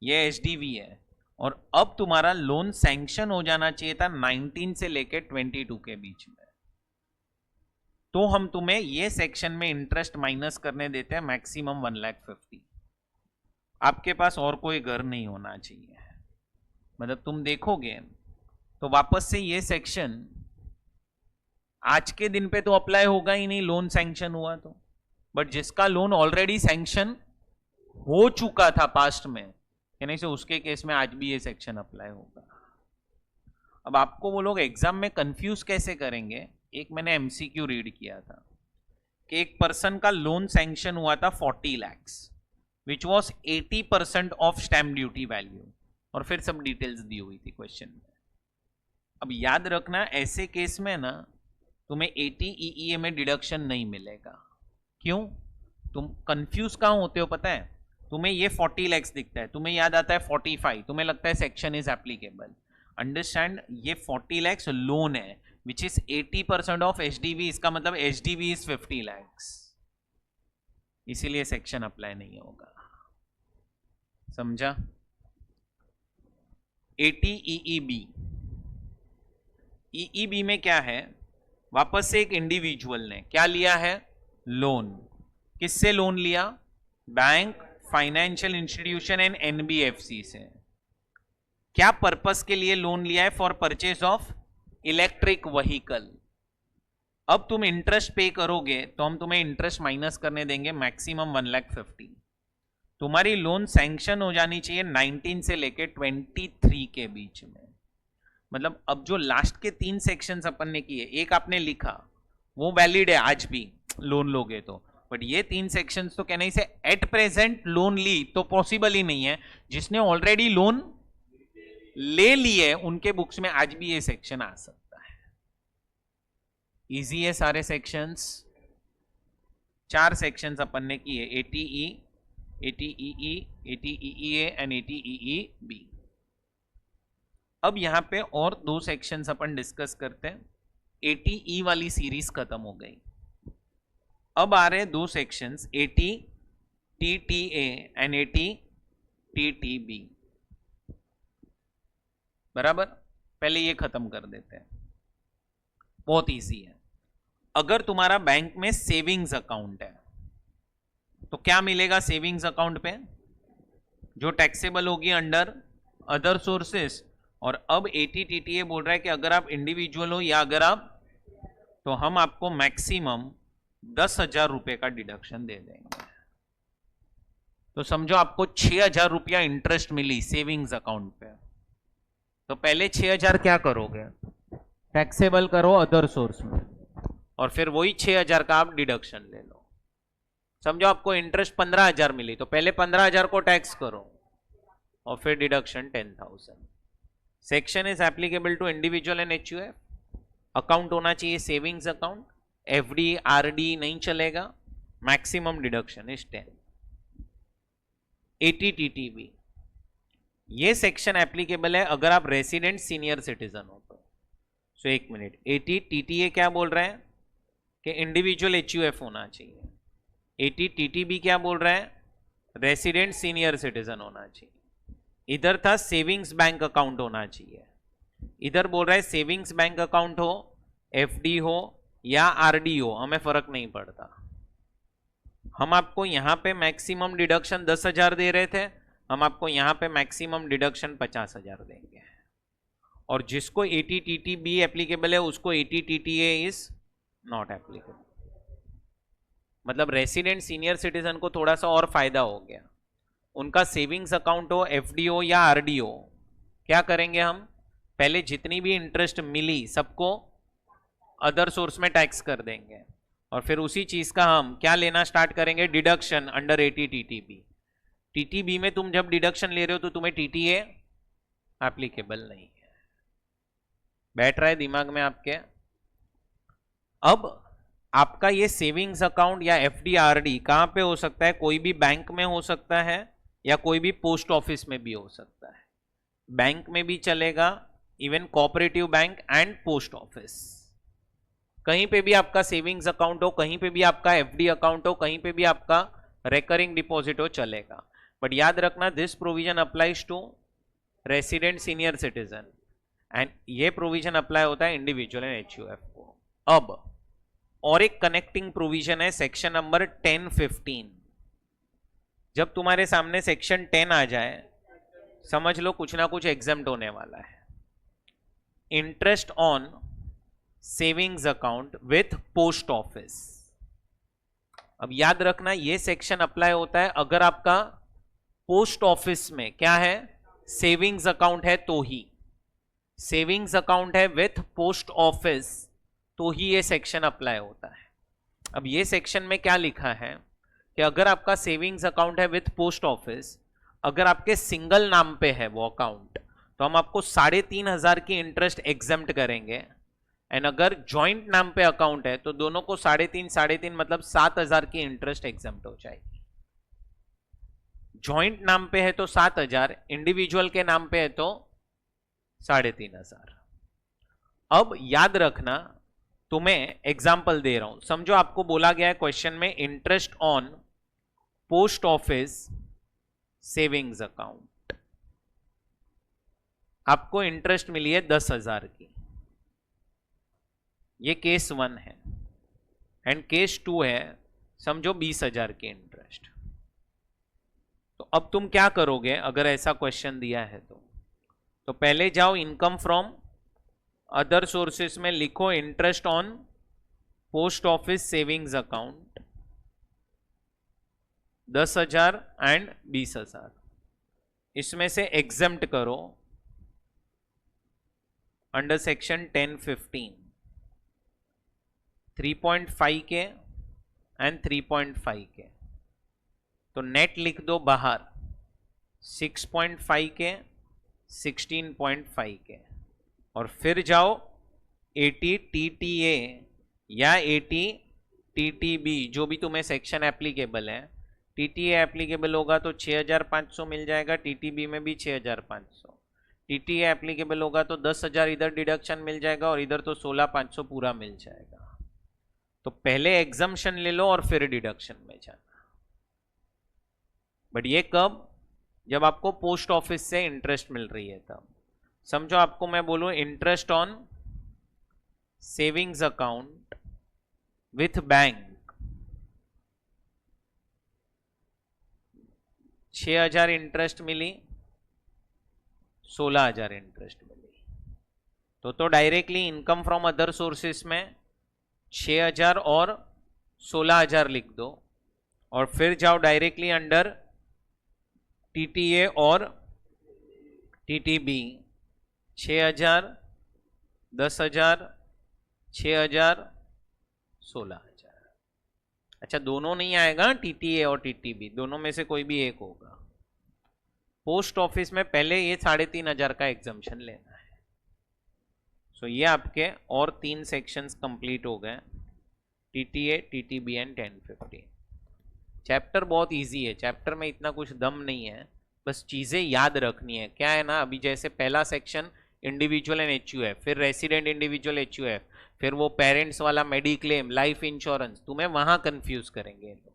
ये HDV है। और अब तुम्हारा लोन सैंक्शन हो जाना चाहिए था 19 से लेके 22 के बीच में, तो हम तुम्हें ये सेक्शन में इंटरेस्ट माइनस करने देते हैं मैक्सिमम 1,50,000। आपके पास और कोई घर नहीं होना चाहिए। मतलब तुम देखोगे तो वापस से ये सेक्शन आज के दिन पे तो अप्लाई होगा ही नहीं, लोन सैंक्शन हुआ तो। बट जिसका लोन ऑलरेडी सैंक्शन हो चुका था पास्ट में, यानी से उसके केस में आज भी ये सेक्शन अप्लाई होगा। अब आपको वो लोग एग्जाम में कंफ्यूज कैसे करेंगे? एक मैंने एमसीक्यू रीड किया था कि एक पर्सन का लोन सैंक्शन हुआ था 40 lakhs which was 80% of stamp duty value, और फिर सब डिटेल्स दी हुई थी क्वेश्चन में। अब याद रखना ऐसे केस में ना तुम्हें 80EEA में डिडक्शन नहीं मिलेगा। क्यों? तुम कंफ्यूज कहां होते हो पता है? तुम्हें ये 40 lakhs दिखता है, तुम्हें याद आता है 45, तुम्हें लगता है सेक्शन इज एप्लीकेबल। अंडरस्टैंड, ये 40 lakhs लोन है विच इज 80% ऑफ HDV, इसका मतलब HDV इज 50 lakhs, इसीलिए सेक्शन अप्लाई नहीं होगा। समझा? 80EEB। EEB में क्या है? वापस से एक इंडिविजुअल ने क्या लिया है? लोन। किससे लोन लिया? Bank, financial institution and NBFC से। क्या पर्पस के लिए लोन लिया है? For purchase of electric vehicle. अब तुम इंटरेस्ट पे करोगे तो हम तुम्हें इंटरेस्ट माइनस करने देंगे मैक्सिमम 1,50,000। तुम्हारी लोन सैंक्शन हो जानी चाहिए 19 से लेके 23 के बीच में। मतलब अब जो लास्ट के 3 सेक्शंस अपन ने किए, एक आपने लिखा वो वैलिड है आज भी लोन लोगे तो, बट ये 3 सेक्शंस तो कहने से एट प्रेजेंट लोन ली तो पॉसिबल ही नहीं है। जिसने ऑलरेडी लोन ले लिए उनके बुक्स में आज भी ये सेक्शन आ सकता है। इजी है सारे सेक्शंस। 4 सेक्शंस अपन ने किए, 80E, 80EE, 80EEA and 80EEB। अब यहां पे और 2 सेक्शंस अपन डिस्कस करते हैं। 80E वाली सीरीज खत्म हो गई, अब आ रहे 2 सेक्शंस 80TTA एंड 80TTB। बराबर, पहले ये खत्म कर देते हैं। बहुत इजी है। अगर तुम्हारा बैंक में सेविंग्स अकाउंट है तो क्या मिलेगा सेविंग्स अकाउंट पे? जो टैक्सेबल होगी अंडर अदर सोर्सेस। और अब एटीटीटीए बोल रहा है कि अगर आप इंडिविजुअल हो या अगर आप, तो हम आपको मैक्सिमम 10,000 रुपए का डिडक्शन दे देंगे। तो समझो आपको 6,000 रुपया इंटरेस्ट मिली सेविंग्स अकाउंट पे, तो पहले 6,000 क्या करोगे? टैक्सेबल करो अदर सोर्स में, और फिर वही 6,000 का आप डिडक्शन ले लो। समझो आपको इंटरेस्ट 15,000 मिली, तो पहले 15,000 को टैक्स करो और फिर deduction 10,000। Section is applicable to individual and HUF. Account होना चाहिए सेविंग्स अकाउंट, एफडी आरडी नहीं चलेगा, मैक्सिमम डिडक्शन इज 10। एटीटीटीबी, ये सेक्शन एप्लीकेबल है अगर आप रेसिडेंट सीनियर सिटीजन हो तो। सो एक मिनट, एटीटीटीए क्या बोल रहे हैं कि इंडिविजुअल एचयूएफ होना चाहिए। एटीटीटीबी क्या बोल रहा है? रेसिडेंट सीनियर सिटीजन होना चाहिए। इधर था सेविंग्स बैंक अकाउंट होना चाहिए, इधर बोल रहा है सेविंग्स बैंक अकाउंट हो, एफडी हो या आरडी हो, हमें फर्क नहीं पड़ता। हम आपको यहां पे मैक्सिमम डिडक्शन 10,000 दे रहे थे, हम आपको यहां पे मैक्सिमम डिडक्शन 50,000 देंगे। और जिसको एटीटीटीबी एप्लीकेबल है उसको एटीटीटीए इज नॉट एप्लीकेबल। मतलब रेसिडेंट सीनियर सिटीजन को थोड़ा सा और फायदा हो गया, उनका सेविंग्स अकाउंट हो, एफडी हो या आरडी हो, क्या करेंगे हम? पहले जितनी भी इंटरेस्ट मिली सबको अदर सोर्स में टैक्स कर देंगे, और फिर उसी चीज का हम क्या लेना स्टार्ट करेंगे? Deduction under एटीटीटीबी। टीटीबी में तुम जब डिडक्शन ले रहे हो तो तुम्हें टीटीए एप्लीकेबल नहीं है। बैठ रहा है दिमाग में आपके? अब आपका ये सेविंग्स अकाउंट या एफडी आरडी कहां पे हो सकता है? कोई भी बैंक में हो सकता है या कोई भी पोस्ट ऑफिस में भी हो सकता है। बैंक में भी चलेगा, even cooperative bank and post office, कहीं पे भी आपका सेविंग्स अकाउंट हो, कहीं पे भी आपका एफडी अकाउंट हो, कहीं पे भी आपका रिकरिंग डिपॉजिट हो, चलेगा। बट याद रखना this provision applies to resident senior citizen and ये प्रोविजन अप्लाई होता है इंडिविजुअल एंड एचयूएफ को। अब और एक कनेक्टिंग प्रोविजन है सेक्शन नंबर 1015। जब तुम्हारे सामने सेक्शन 10 आ जाए समझ लो कुछ ना कुछ एग्जम्प्ट होने वाला है। Interest on savings account with post office. अब याद रखना ये सेक्शन अप्लाई होता है अगर आपका पोस्ट ऑफिस में क्या है? सेविंग्स अकाउंट है तो ही। सेविंग्स अकाउंट है विथ पोस्ट ऑफिस तो ही ये सेक्शन अप्लाई होता है। अब ये सेक्शन में क्या लिखा है कि अगर आपका सेविंग्स अकाउंट है विथ पोस्ट ऑफिस, अगर आपके सिंगल नाम पे है वो अकाउंट, तो हम आपको 3,500 की इंटरेस्ट एग्जेम्प्ट करेंगे। एंड अगर ज्वाइंट नाम पे अकाउंट है तो दोनों को 3.5 मतलब 7,000 की इंटरेस्ट एग्जेम्प्ट हो जाएगी। ज्वाइंट नाम पे है तो 7,000, इंडिविजुअल के नाम पे है तो 3,500। अब याद रखना, तुम्हें एग्जाम्पल दे रहा हूं, समझो आपको बोला गया है क्वेश्चन में interest on post office savings account, आपको इंटरेस्ट मिली है 10,000 की। ये केस 1 है एंड केस 2 है, समझो 20,000 की इंटरेस्ट। तो अब तुम क्या करोगे अगर ऐसा क्वेश्चन दिया है तो पहले जाओ इनकम फ्रॉम अदर सोर्सेस में लिखो interest on post office savings account 10,000 and 20,000, इसमें से एग्जेम्प्ट करो अंडर सेक्शन 1015 3.5 के एंड 3.5 के। तो नेट लिख दो बाहर 6.5 के 16.5 के, और फिर जाओ 80 TTA या 80 TTB जो भी तुम्हें सेक्शन एप्लीकेबल है। TTA एप्लीकेबल होगा तो 6,500 मिल जाएगा, TTB में भी 6,500। TTA एप्लीकेबल होगा तो 10,000 इधर डिडक्शन मिल जाएगा और इधर तो 16,500 पूरा मिल जाएगा। तो पहले एग्जम्पशन ले लो और फिर डिडक्शन में जाना। बट ये कब? जब आपको पोस्ट ऑफिस से इंटरेस्ट मिल रही है तब। समझो आपको मैं बोलूं interest on savings account with bank 6,000 interest मिली, 16,000 इंटरेस्ट मिली, तो directly income from other sources में 6,000 और 16,000 लिख दो, और फिर जाओ डायरेक्टली अंडर टीटीए और टीटीबी, 6,000, 10,000, 6,000, 16,000। अच्छा, दोनों नहीं आएगा, टीटीए और टीटीबी दोनों में से कोई भी एक होगा। पोस्ट ऑफिस में पहले ये 3,500 का एग्जम्पशन लेना है। सो ये आपके और 3 सेक्शंस कंप्लीट हो गए, टीटीए, टीटीबी एंड 1050। चैप्टर बहुत इजी है, चैप्टर में इतना कुछ दम नहीं है, बस चीज़ें याद रखनी है। क्या है ना, अभी जैसे पहला सेक्शन इंडिविजुअल एंड एचयूएफ, फिर रेसिडेंट इंडिविजुअल एचयूएफ, फिर वो पेरेंट्स वाला मेडिक्लेम, लाइफ इंश्योरेंस, तुम्हें वहां कंफ्यूज करेंगे लोग।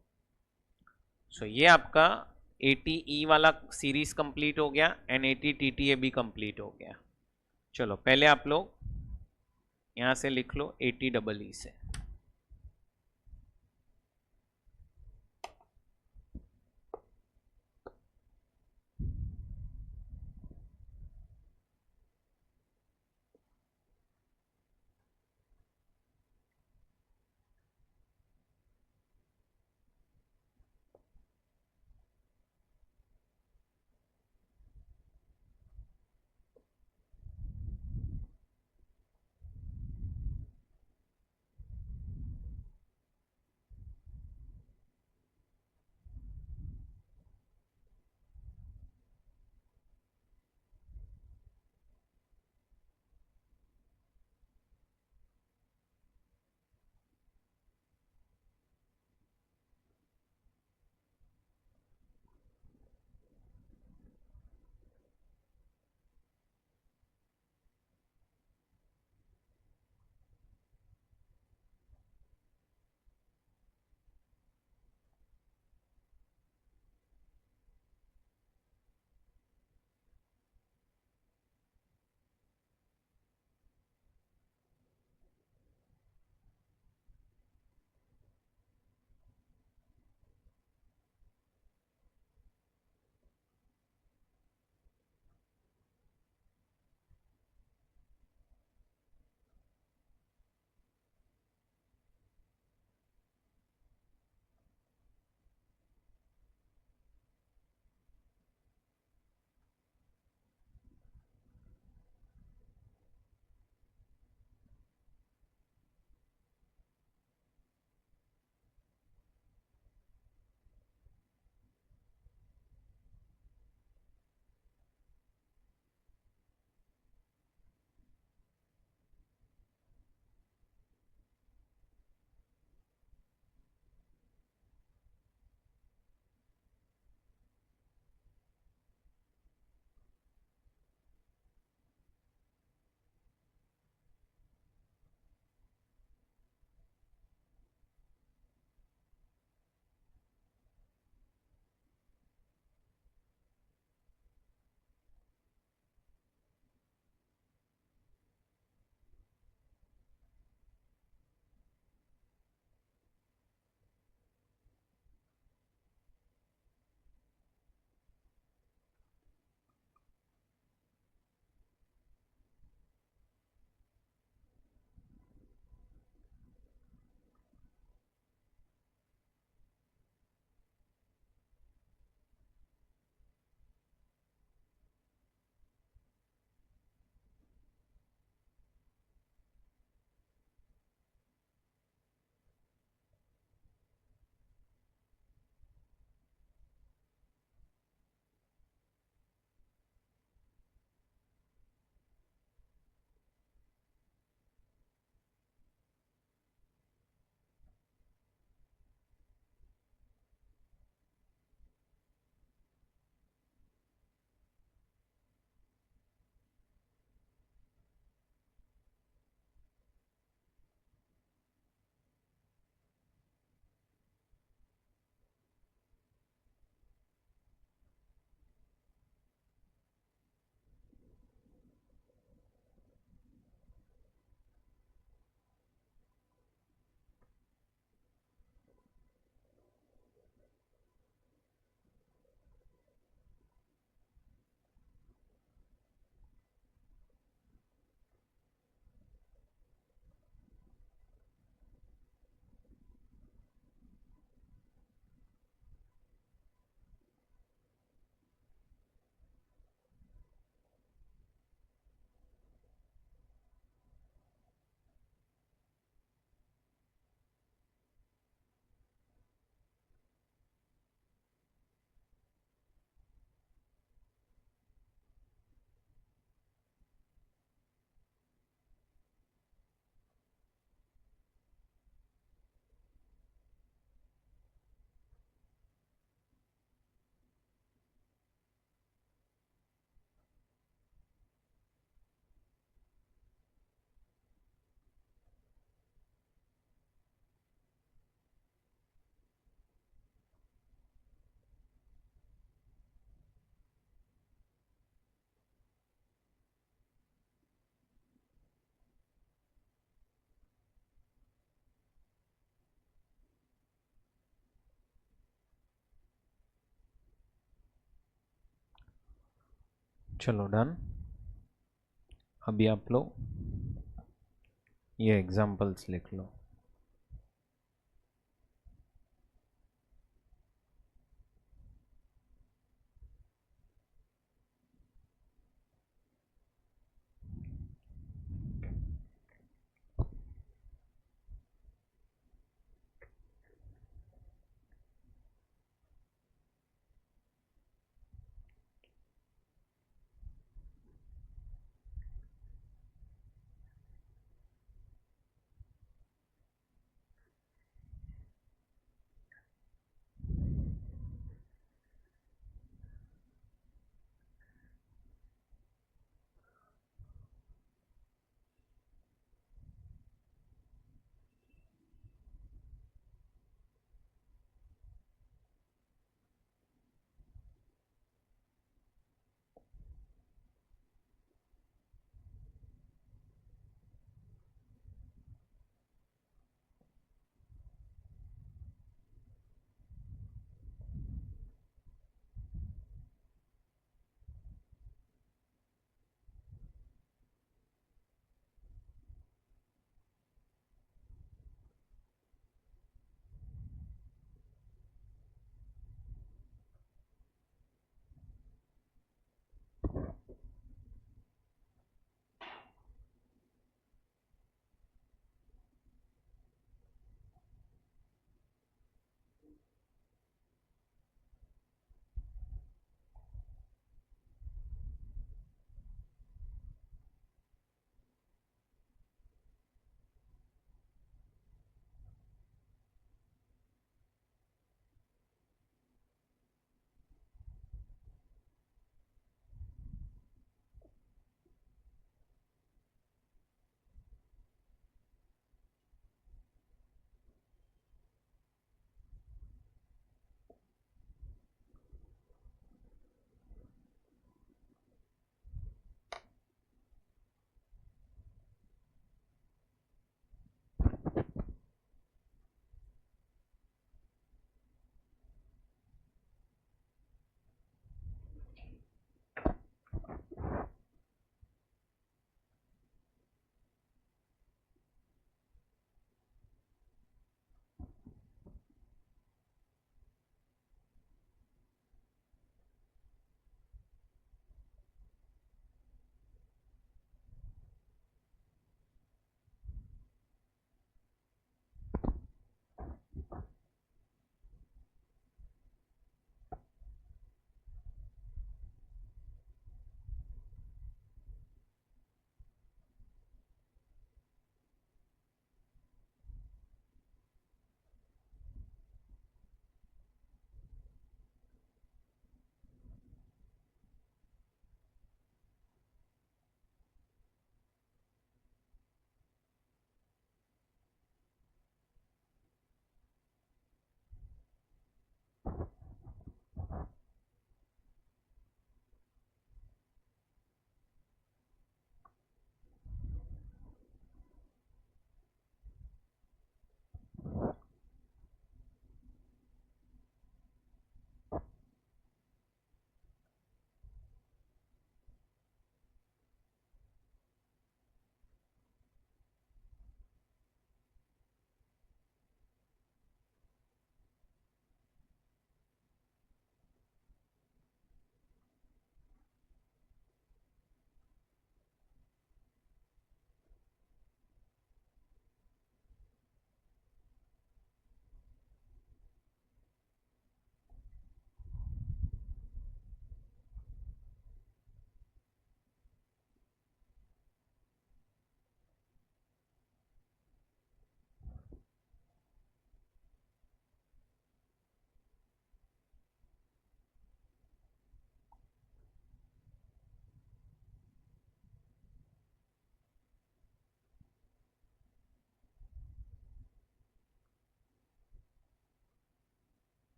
सो ये आपका एटीई वाला सीरीज कंप्लीट हो गया, एंड टीटीए भी कंप्लीट हो गया। चलो पहले आप लोग यहां से लिख लो ATEE से। चलो डन। अभी आप लोग ये एग्जांपल्स लिख लो।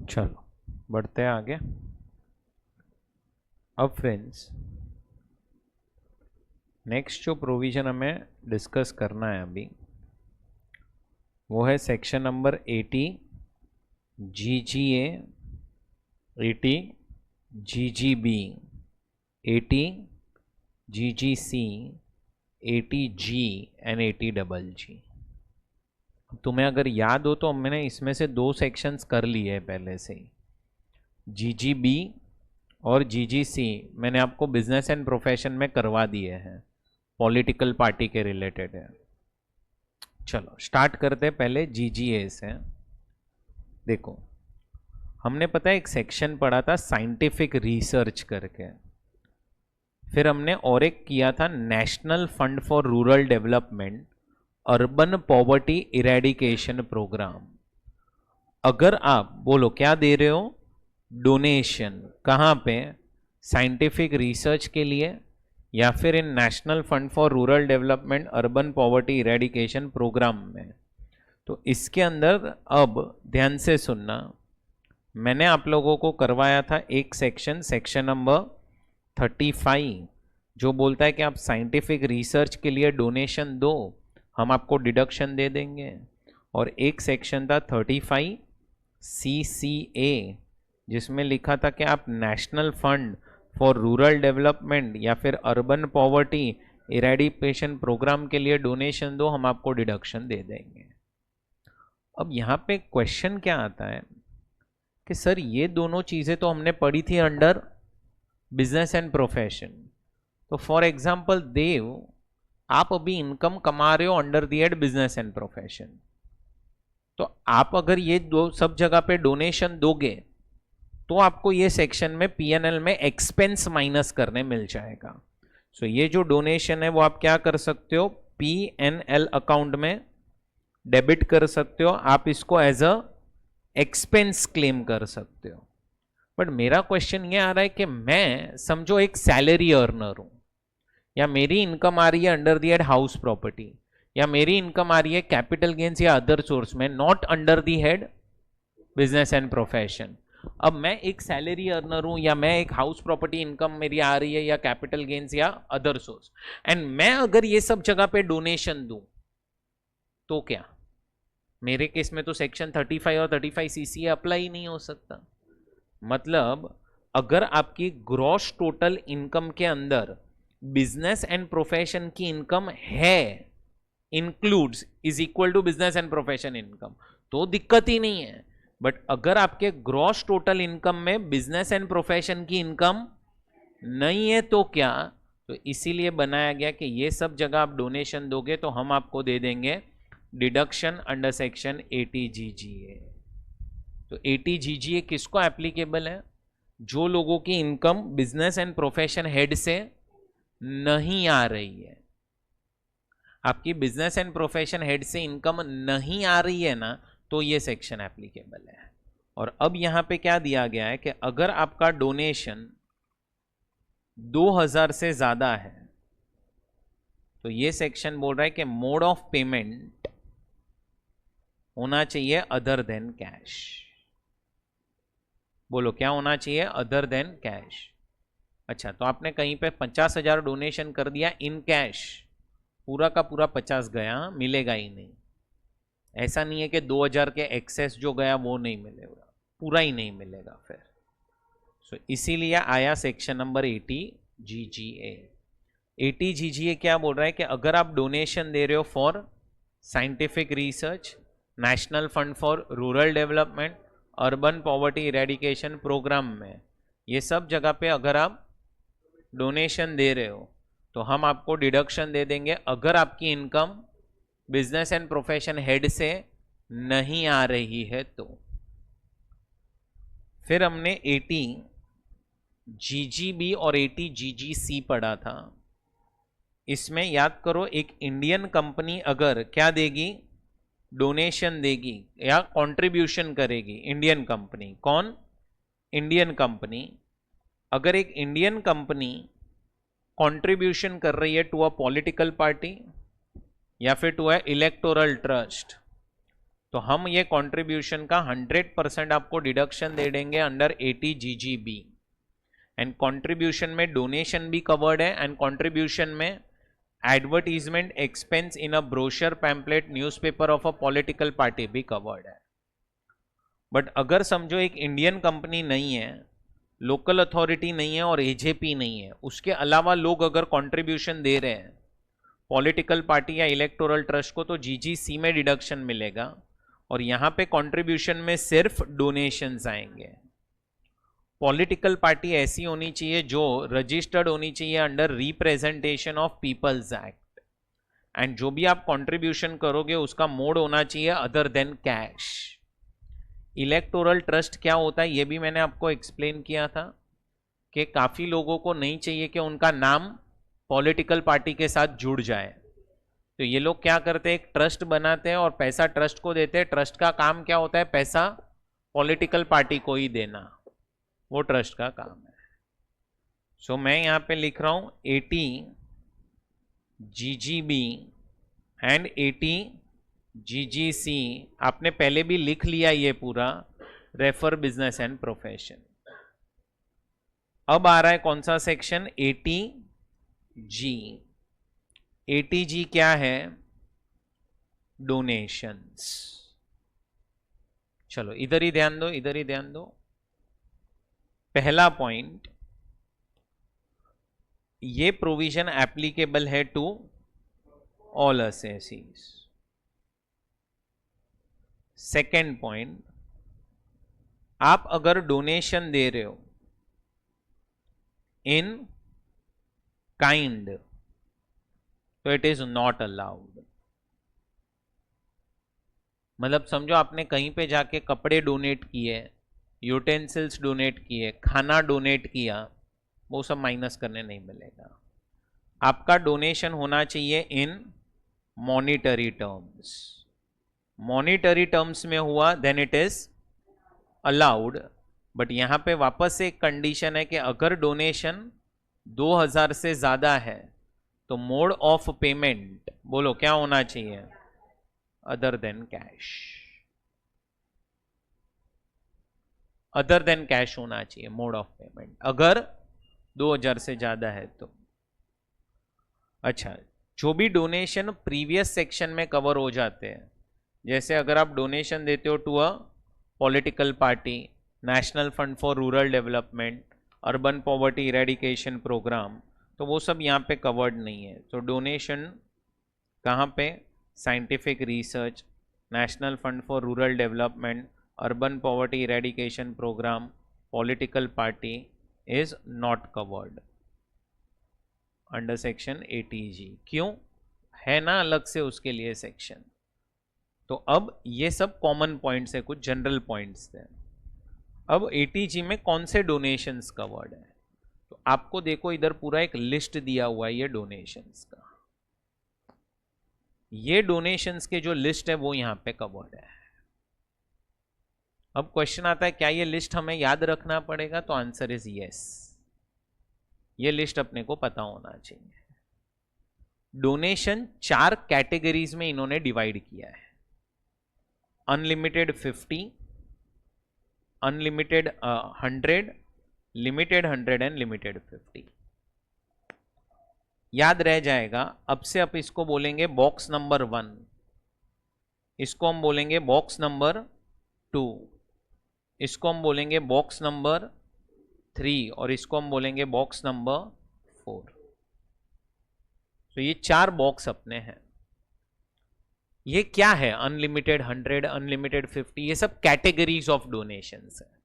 चलो बढ़ते हैं आगे। अब फ्रेंड्स नेक्स्ट जो प्रोविज़न हमें डिस्कस करना है अभी वो है section number 80 GGA, 80 GGB, 80 GGC, 80 G and 80 double जी। तुम्हें अगर याद हो तो मैंने इसमें से 2 सेक्शंस कर लिए हैं पहले से ही। GGB और GGC मैंने आपको बिजनेस एंड प्रोफेशन में करवा दिए हैं, पॉलिटिकल पार्टी के रिलेटेड है। चलो स्टार्ट करते हैं पहले GGA से। देखो हमने पता है एक सेक्शन पढ़ा था साइंटिफिक रिसर्च करके, फिर हमने और एक किया था national fund for rural development urban poverty eradication programme. अगर आप बोलो क्या दे रहे हो, डोनेशन, कहाँ पे, साइंटिफिक रिसर्च के लिए या फिर इन national fund for rural development urban poverty eradication programme में। तो इसके अंदर अब ध्यान से सुनना, मैंने आप लोगों को करवाया था एक सेक्शन नंबर 35 जो बोलता है कि आप साइंटिफिक रिसर्च के लिए डोनेशन दो, हम आपको डिडक्शन दे देंगे। और एक सेक्शन था 35 CCA जिसमें लिखा था कि आप national fund for rural development या फिर अर्बन पॉवर्टी इरेडिकेशन प्रोग्राम के लिए डोनेशन दो, हम आपको डिडक्शन दे देंगे। अब यहाँ पे क्वेश्चन क्या आता है कि सर ये दोनों चीज़ें तो हमने पढ़ी थी अंडर बिजनेस एंड प्रोफेशन। तो फॉर एग्जाम्पल देव, आप अभी इनकम कमा रहे हो under the head business and profession, तो आप अगर ये दो सब जगह पे डोनेशन दोगे तो आपको ये सेक्शन में P&L में एक्सपेंस माइनस करने मिल जाएगा। सो ये जो डोनेशन है वो आप क्या कर सकते हो, P&L अकाउंट में डेबिट कर सकते हो, आप इसको एज अ एक्सपेंस क्लेम कर सकते हो। बट मेरा क्वेश्चन ये आ रहा है कि मैं समझो एक सैलरी अर्नर हूं, या मेरी इनकम आ रही है under the head house property, या मेरी इनकम आ रही है कैपिटल गेन्स या अदर सोर्स में, not under the head business and profession. अब मैं एक सैलरी अर्नर हूं या मैं एक हाउस प्रॉपर्टी इनकम मेरी आ रही है या कैपिटल गेन्स या अदर सोर्स, एंड मैं अगर ये सब जगह पे डोनेशन दूं तो क्या, मेरे केस में तो सेक्शन 35 और 35 CCA अप्लाई नहीं हो सकता। मतलब अगर आपकी ग्रॉस टोटल इनकम के अंदर बिजनेस एंड प्रोफेशन की इनकम है, includes is equal to business and profession income, तो दिक्कत ही नहीं है। बट अगर आपके ग्रॉस टोटल इनकम में बिजनेस एंड प्रोफेशन की इनकम नहीं है तो क्या, तो इसीलिए बनाया गया कि ये सब जगह आप डोनेशन दोगे तो हम आपको दे देंगे डिडक्शन अंडर सेक्शन 80 GGA। तो 80 GGA किसको एप्लीकेबल है, जो लोगों की income business and profession head से नहीं आ रही है। आपकी बिजनेस एंड प्रोफेशन हेड से इनकम नहीं आ रही है ना, तो ये सेक्शन एप्लीकेबल है। और अब यहां पे क्या दिया गया है कि अगर आपका डोनेशन 2000 से ज्यादा है तो ये सेक्शन बोल रहा है कि मोड ऑफ पेमेंट होना चाहिए अदर देन कैश। बोलो क्या होना चाहिए, अदर देन कैश। अच्छा, तो आपने कहीं पे 50,000 डोनेशन कर दिया इन कैश, पूरा का पूरा 50 गया, मिलेगा ही नहीं। ऐसा नहीं है कि 2000 के एक्सेस जो गया वो नहीं मिलेगा, पूरा ही नहीं मिलेगा फिर। सो इसीलिए आया सेक्शन नंबर 80 GGA। 80 GGA क्या बोल रहा है कि अगर आप डोनेशन दे रहे हो for scientific research, national fund for rural development, urban poverty eradication programme में, ये सब जगह पे अगर आप डोनेशन दे रहे हो तो हम आपको डिडक्शन दे देंगे अगर आपकी income business and profession head से नहीं आ रही है तो। फिर हमने 80 GGB और 80 GGC पढ़ा था। इसमें याद करो, एक इंडियन कंपनी अगर क्या देगी, डोनेशन देगी या कंट्रीब्यूशन करेगी, इंडियन कंपनी, कौन, इंडियन कंपनी, अगर एक इंडियन कंपनी कंट्रीब्यूशन कर रही है टू अ पॉलिटिकल पार्टी या फिर टू अ इलेक्टोरल ट्रस्ट, तो हम ये कंट्रीब्यूशन का 100% आपको डिडक्शन दे देंगे अंडर 80 GGB। एंड कंट्रीब्यूशन में डोनेशन भी कवर्ड है, एंड कंट्रीब्यूशन में advertisement expense in a brochure pamphlet newspaper of a political party भी कवर्ड है। बट अगर समझो एक इंडियन कंपनी नहीं है, लोकल अथॉरिटी नहीं है और एजेपी नहीं है, उसके अलावा लोग अगर कंट्रीब्यूशन दे रहे हैं पॉलिटिकल पार्टी या इलेक्टोरल ट्रस्ट को, तो जीजीसी में डिडक्शन मिलेगा और यहां पे कंट्रीब्यूशन में सिर्फ डोनेशंस आएंगे। पॉलिटिकल पार्टी ऐसी होनी चाहिए जो रजिस्टर्ड होनी चाहिए under representation of people's act, and जो भी आप कंट्रीब्यूशन करोगे उसका मोड होना चाहिए other than cash. Electoral trust क्या होता है ये भी मैंने आपको एक्सप्लेन किया था कि काफी लोगों को नहीं चाहिए कि उनका नाम पॉलिटिकल पार्टी के साथ जुड़ जाए, तो ये लोग क्या करते हैं, एक ट्रस्ट बनाते हैं और पैसा ट्रस्ट को देते हैं। ट्रस्ट का काम क्या होता है, पैसा पॉलिटिकल पार्टी को ही देना, वो ट्रस्ट का काम है। सो मैं यहां पे लिख रहा हूं 80 GGB एंड 80 GGC। आपने पहले भी लिख लिया ये पूरा, रेफर बिजनेस एंड प्रोफेशन। अब आ रहा है कौन सा सेक्शन, 80G। 80G क्या है, डोनेशंस। चलो इधर ही ध्यान दो, इधर ही ध्यान दो। पहला पॉइंट, ये प्रोविजन एप्लीकेबल है to all assessees. Second point, आप अगर डोनेशन दे रहे हो इन काइंड तो इट इज नॉट अलाउड। मतलब समझो आपने कहीं पे जाके कपड़े डोनेट किए, यूटेंसिल्स डोनेट किए, खाना डोनेट किया, वो सब माइनस करने नहीं मिलेगा। आपका डोनेशन होना चाहिए in monetary terms. Monetary terms में हुआ then it is allowed. But यहां पे वापस से एक कंडीशन है कि अगर डोनेशन 2000 से ज्यादा है तो मोड ऑफ पेमेंट बोलो क्या होना चाहिए, other than cash. Other than cash होना चाहिए मोड ऑफ पेमेंट, अगर 2000 से ज्यादा है तो। अच्छा, जो भी डोनेशन प्रीवियस सेक्शन में कवर हो जाते हैं, जैसे अगर आप डोनेशन देते हो to a political party, national fund for rural development, urban poverty eradication programme, तो वो सब यहाँ पे कवर्ड नहीं है। तो डोनेशन कहाँ पे, scientific research, national fund for rural development, urban poverty eradication programme, political party is not covered under section 80G। क्यों है ना अलग से उसके लिए सेक्शन। तो अब ये सब कॉमन पॉइंट्स है, कुछ जनरल पॉइंट्स थे। अब 80G में कौन से डोनेशंस कवर्ड है, तो आपको देखो इधर पूरा एक लिस्ट दिया हुआ है ये डोनेशंस का। ये डोनेशंस के जो लिस्ट है वो यहां पे कवर्ड है। अब क्वेश्चन आता है क्या ये लिस्ट हमें याद रखना पड़ेगा, तो आंसर इज यस, ये लिस्ट अपने को पता होना चाहिए। डोनेशन 4 कैटेगरीज में इन्होंने डिवाइड किया है, unlimited 50, unlimited 100, limited 100 and limited 50। याद रह जाएगा। अब से आप इसको बोलेंगे बॉक्स नंबर 1, इसको हम बोलेंगे बॉक्स नंबर 2, इसको हम बोलेंगे बॉक्स नंबर 3 और इसको हम बोलेंगे बॉक्स नंबर 4। तो ये 4 बॉक्स अपने हैं। ये क्या है, अनलिमिटेड 100, अनलिमिटेड 50, ये सब कैटेगरीज ऑफ डोनेशंस है।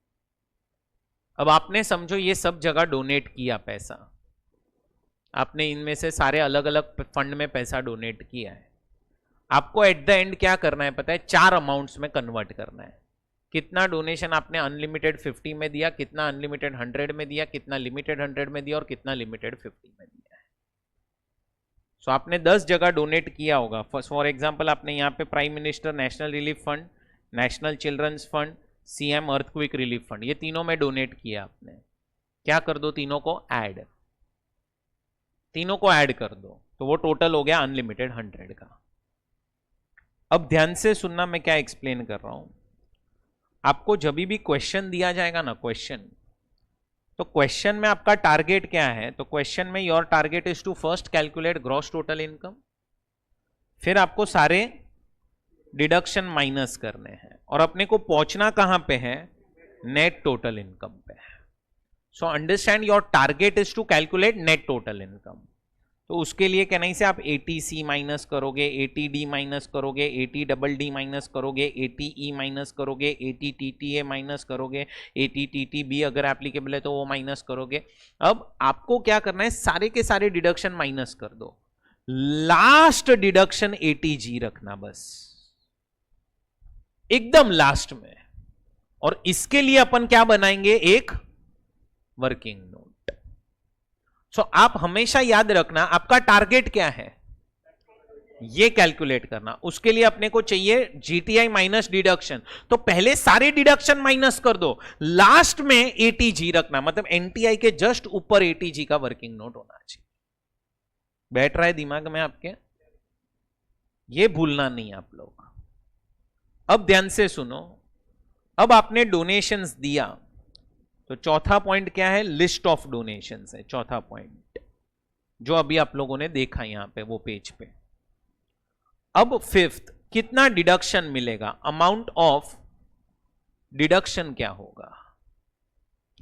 अब आपने समझो ये सब जगह डोनेट किया पैसा, आपने इनमें से सारे अलग अलग फंड में पैसा डोनेट किया है। आपको एट द एंड क्या करना है पता है, 4 अमाउंट्स में कन्वर्ट करना है। कितना डोनेशन आपने अनलिमिटेड 50 में दिया, कितना अनलिमिटेड 100 में दिया, कितना लिमिटेड 100 में दिया और कितना लिमिटेड 50 में दिया है। सो आपने 10 जगह डोनेट किया होगा। फॉर एग्जांपल आपने यहाँ पे prime minister national relief fund, national children's fund, CM earthquake relief fund, ये तीनों में डोनेट किया आपने। क्या कर दो, तीनों को ऐड, तीनों को ऐड कर दो, तो वो टोटल हो गया अनलिमिटेड 100 का। अब ध्यान से सुनना मैं क्या एक्सप्लेन कर रहा हूं। आपको जब भी क्वेश्चन दिया जाएगा ना, क्वेश्चन, तो क्वेश्चन में आपका टारगेट क्या है, तो क्वेश्चन में your target is to first calculate gross total income, फिर आपको सारे डिडक्शन माइनस करने हैं और अपने को पहुंचना कहां पे है, नेट टोटल इनकम पे। So understand your target is to calculate net total income. तो उसके लिए क्या नहीं से आप ATC माइनस करोगे, ATD माइनस करोगे, ATDD माइनस करोगे, ATE माइनस करोगे, ATTTA माइनस करोगे, ATTTB अगर एप्लीकेबल है तो वो माइनस करोगे। अब आपको क्या करना है, सारे के सारे डिडक्शन माइनस कर दो, लास्ट डिडक्शन ATG रखना बस एकदम लास्ट में। और इसके लिए अपन क्या बनाएंगे, एक वर्किंग नोट। सो आप हमेशा याद रखना आपका टारगेट क्या है, ये कैलकुलेट करना। उसके लिए अपने को चाहिए GTI माइनस डिडक्शन, तो पहले सारे डिडक्शन माइनस कर दो, लास्ट में ATG रखना, मतलब NTI के जस्ट ऊपर ATG का वर्किंग नोट होना चाहिए। बैठ रहा है दिमाग में आपके, ये भूलना नहीं आप लोग। अब ध्यान से सुनो, अब आपने डोनेशंस दिया तो चौथा पॉइंट क्या है, लिस्ट ऑफ डोनेशंस है चौथा पॉइंट, जो अभी आप लोगों ने देखा यहां पे वो पेज पे। अब फिफ्थ, कितना डिडक्शन मिलेगा, अमाउंट ऑफ डिडक्शन क्या होगा।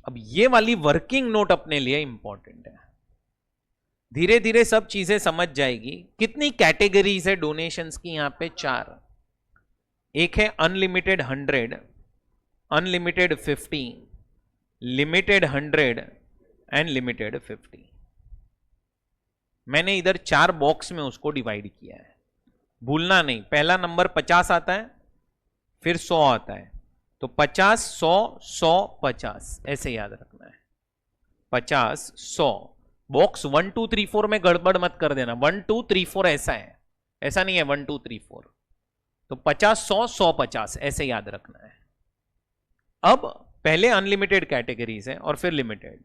अब ये वाली वर्किंग नोट अपने लिए इंपॉर्टेंट है, धीरे धीरे सब चीजें समझ जाएगी। कितनी कैटेगरीज है डोनेशंस की, यहां पे 4। एक है unlimited 100, unlimited 50, limited 100 and limited 50। मैंने इधर 4 बॉक्स में उसको डिवाइड किया है, भूलना नहीं। पहला नंबर 50 आता है, फिर 100 आता है, तो 50 100 100 50 ऐसे याद रखना है। 50 100, बॉक्स 1 2 3 4 में गड़बड़ मत कर देना, 1 2 3 4 ऐसा है, ऐसा नहीं है 1 2 3 4। तो 50 100 100 50 ऐसे याद रखना है। अब पहले अनलिमिटेड कैटेगरीज है और फिर लिमिटेड।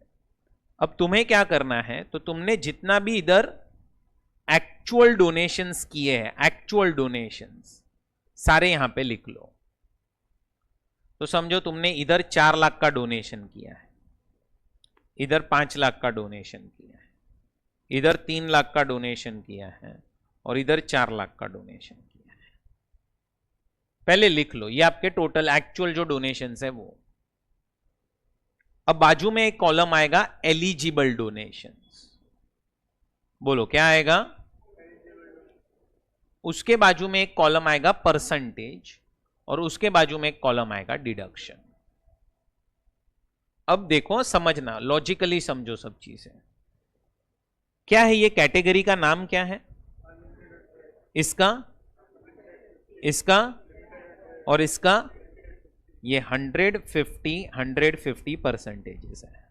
अब तुम्हें क्या करना है, तो तुमने जितना भी इधर एक्चुअल डोनेशंस किए हैं, एक्चुअल डोनेशंस सारे यहां पे लिख लो। तो समझो तुमने इधर 4 लाख का डोनेशन किया है, इधर 5 लाख का डोनेशन किया है, इधर 3 लाख का डोनेशन किया है और इधर 4 लाख का डोनेशन किया है। पहले लिख लो, ये आपके टोटल एक्चुअल जो डोनेशंस है वो। अब बाजू में एक कॉलम आएगा एलिजिबल डोनेशंस, बोलो क्या आएगा। उसके बाजू में एक कॉलम आएगा परसेंटेज और उसके बाजू में एक कॉलम आएगा डिडक्शन। अब देखो समझना, लॉजिकली समझो सब चीजें। क्या है ये कैटेगरी का नाम क्या है, इसका, इसका और इसका, ये 150 परसेंटेजेस है।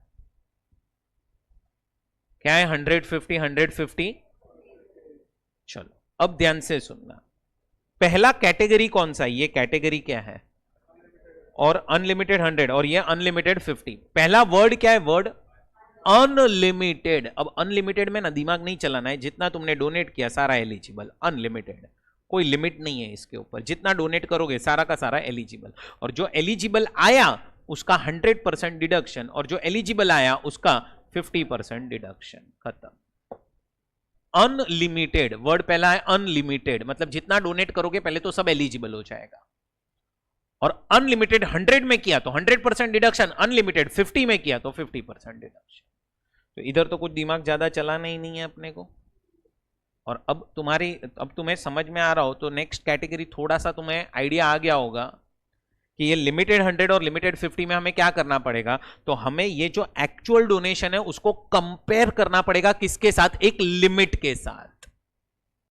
क्या है 150 चलो अब ध्यान से सुनना। पहला कैटेगरी कौन सा है, ये कैटेगरी क्या है, और अनलिमिटेड 100 और ये अनलिमिटेड 50। पहला वर्ड क्या है, वर्ड अनलिमिटेड। अब अनलिमिटेड में ना दिमाग नहीं चलाना है, जितना तुमने डोनेट किया सारा एलिजिबल, अनलिमिटेड, कोई लिमिट नहीं है इसके ऊपर, जितना डोनेट करोगे सारा का सारा एलिजिबल। और जो एलिजिबल आया उसका 100% डिडक्शन, और जो एलिजिबल आया उसका 50% डिडक्शन, खत्म। अनलिमिटेड वर्ड पहला है, अनलिमिटेड मतलब जितना डोनेट करोगे पहले तो सब एलिजिबल हो जाएगा। और अनलिमिटेड 100 में किया तो 100% डिडक्शन, अनलिमिटेड 50 में किया तो 50% डिडक्शन। तो इधर तो कुछ दिमाग ज्यादा चलाना ही नहीं है अपने को। और अब तुम्हें समझ में आ रहा हो तो नेक्स्ट कैटेगरी थोड़ा सा तुम्हें आइडिया आ गया होगा कि ये लिमिटेड 100 और लिमिटेड 50 में हमें क्या करना पड़ेगा। तो हमें ये जो एक्चुअल डोनेशन है उसको कंपेयर करना पड़ेगा किसके साथ, एक लिमिट के साथ।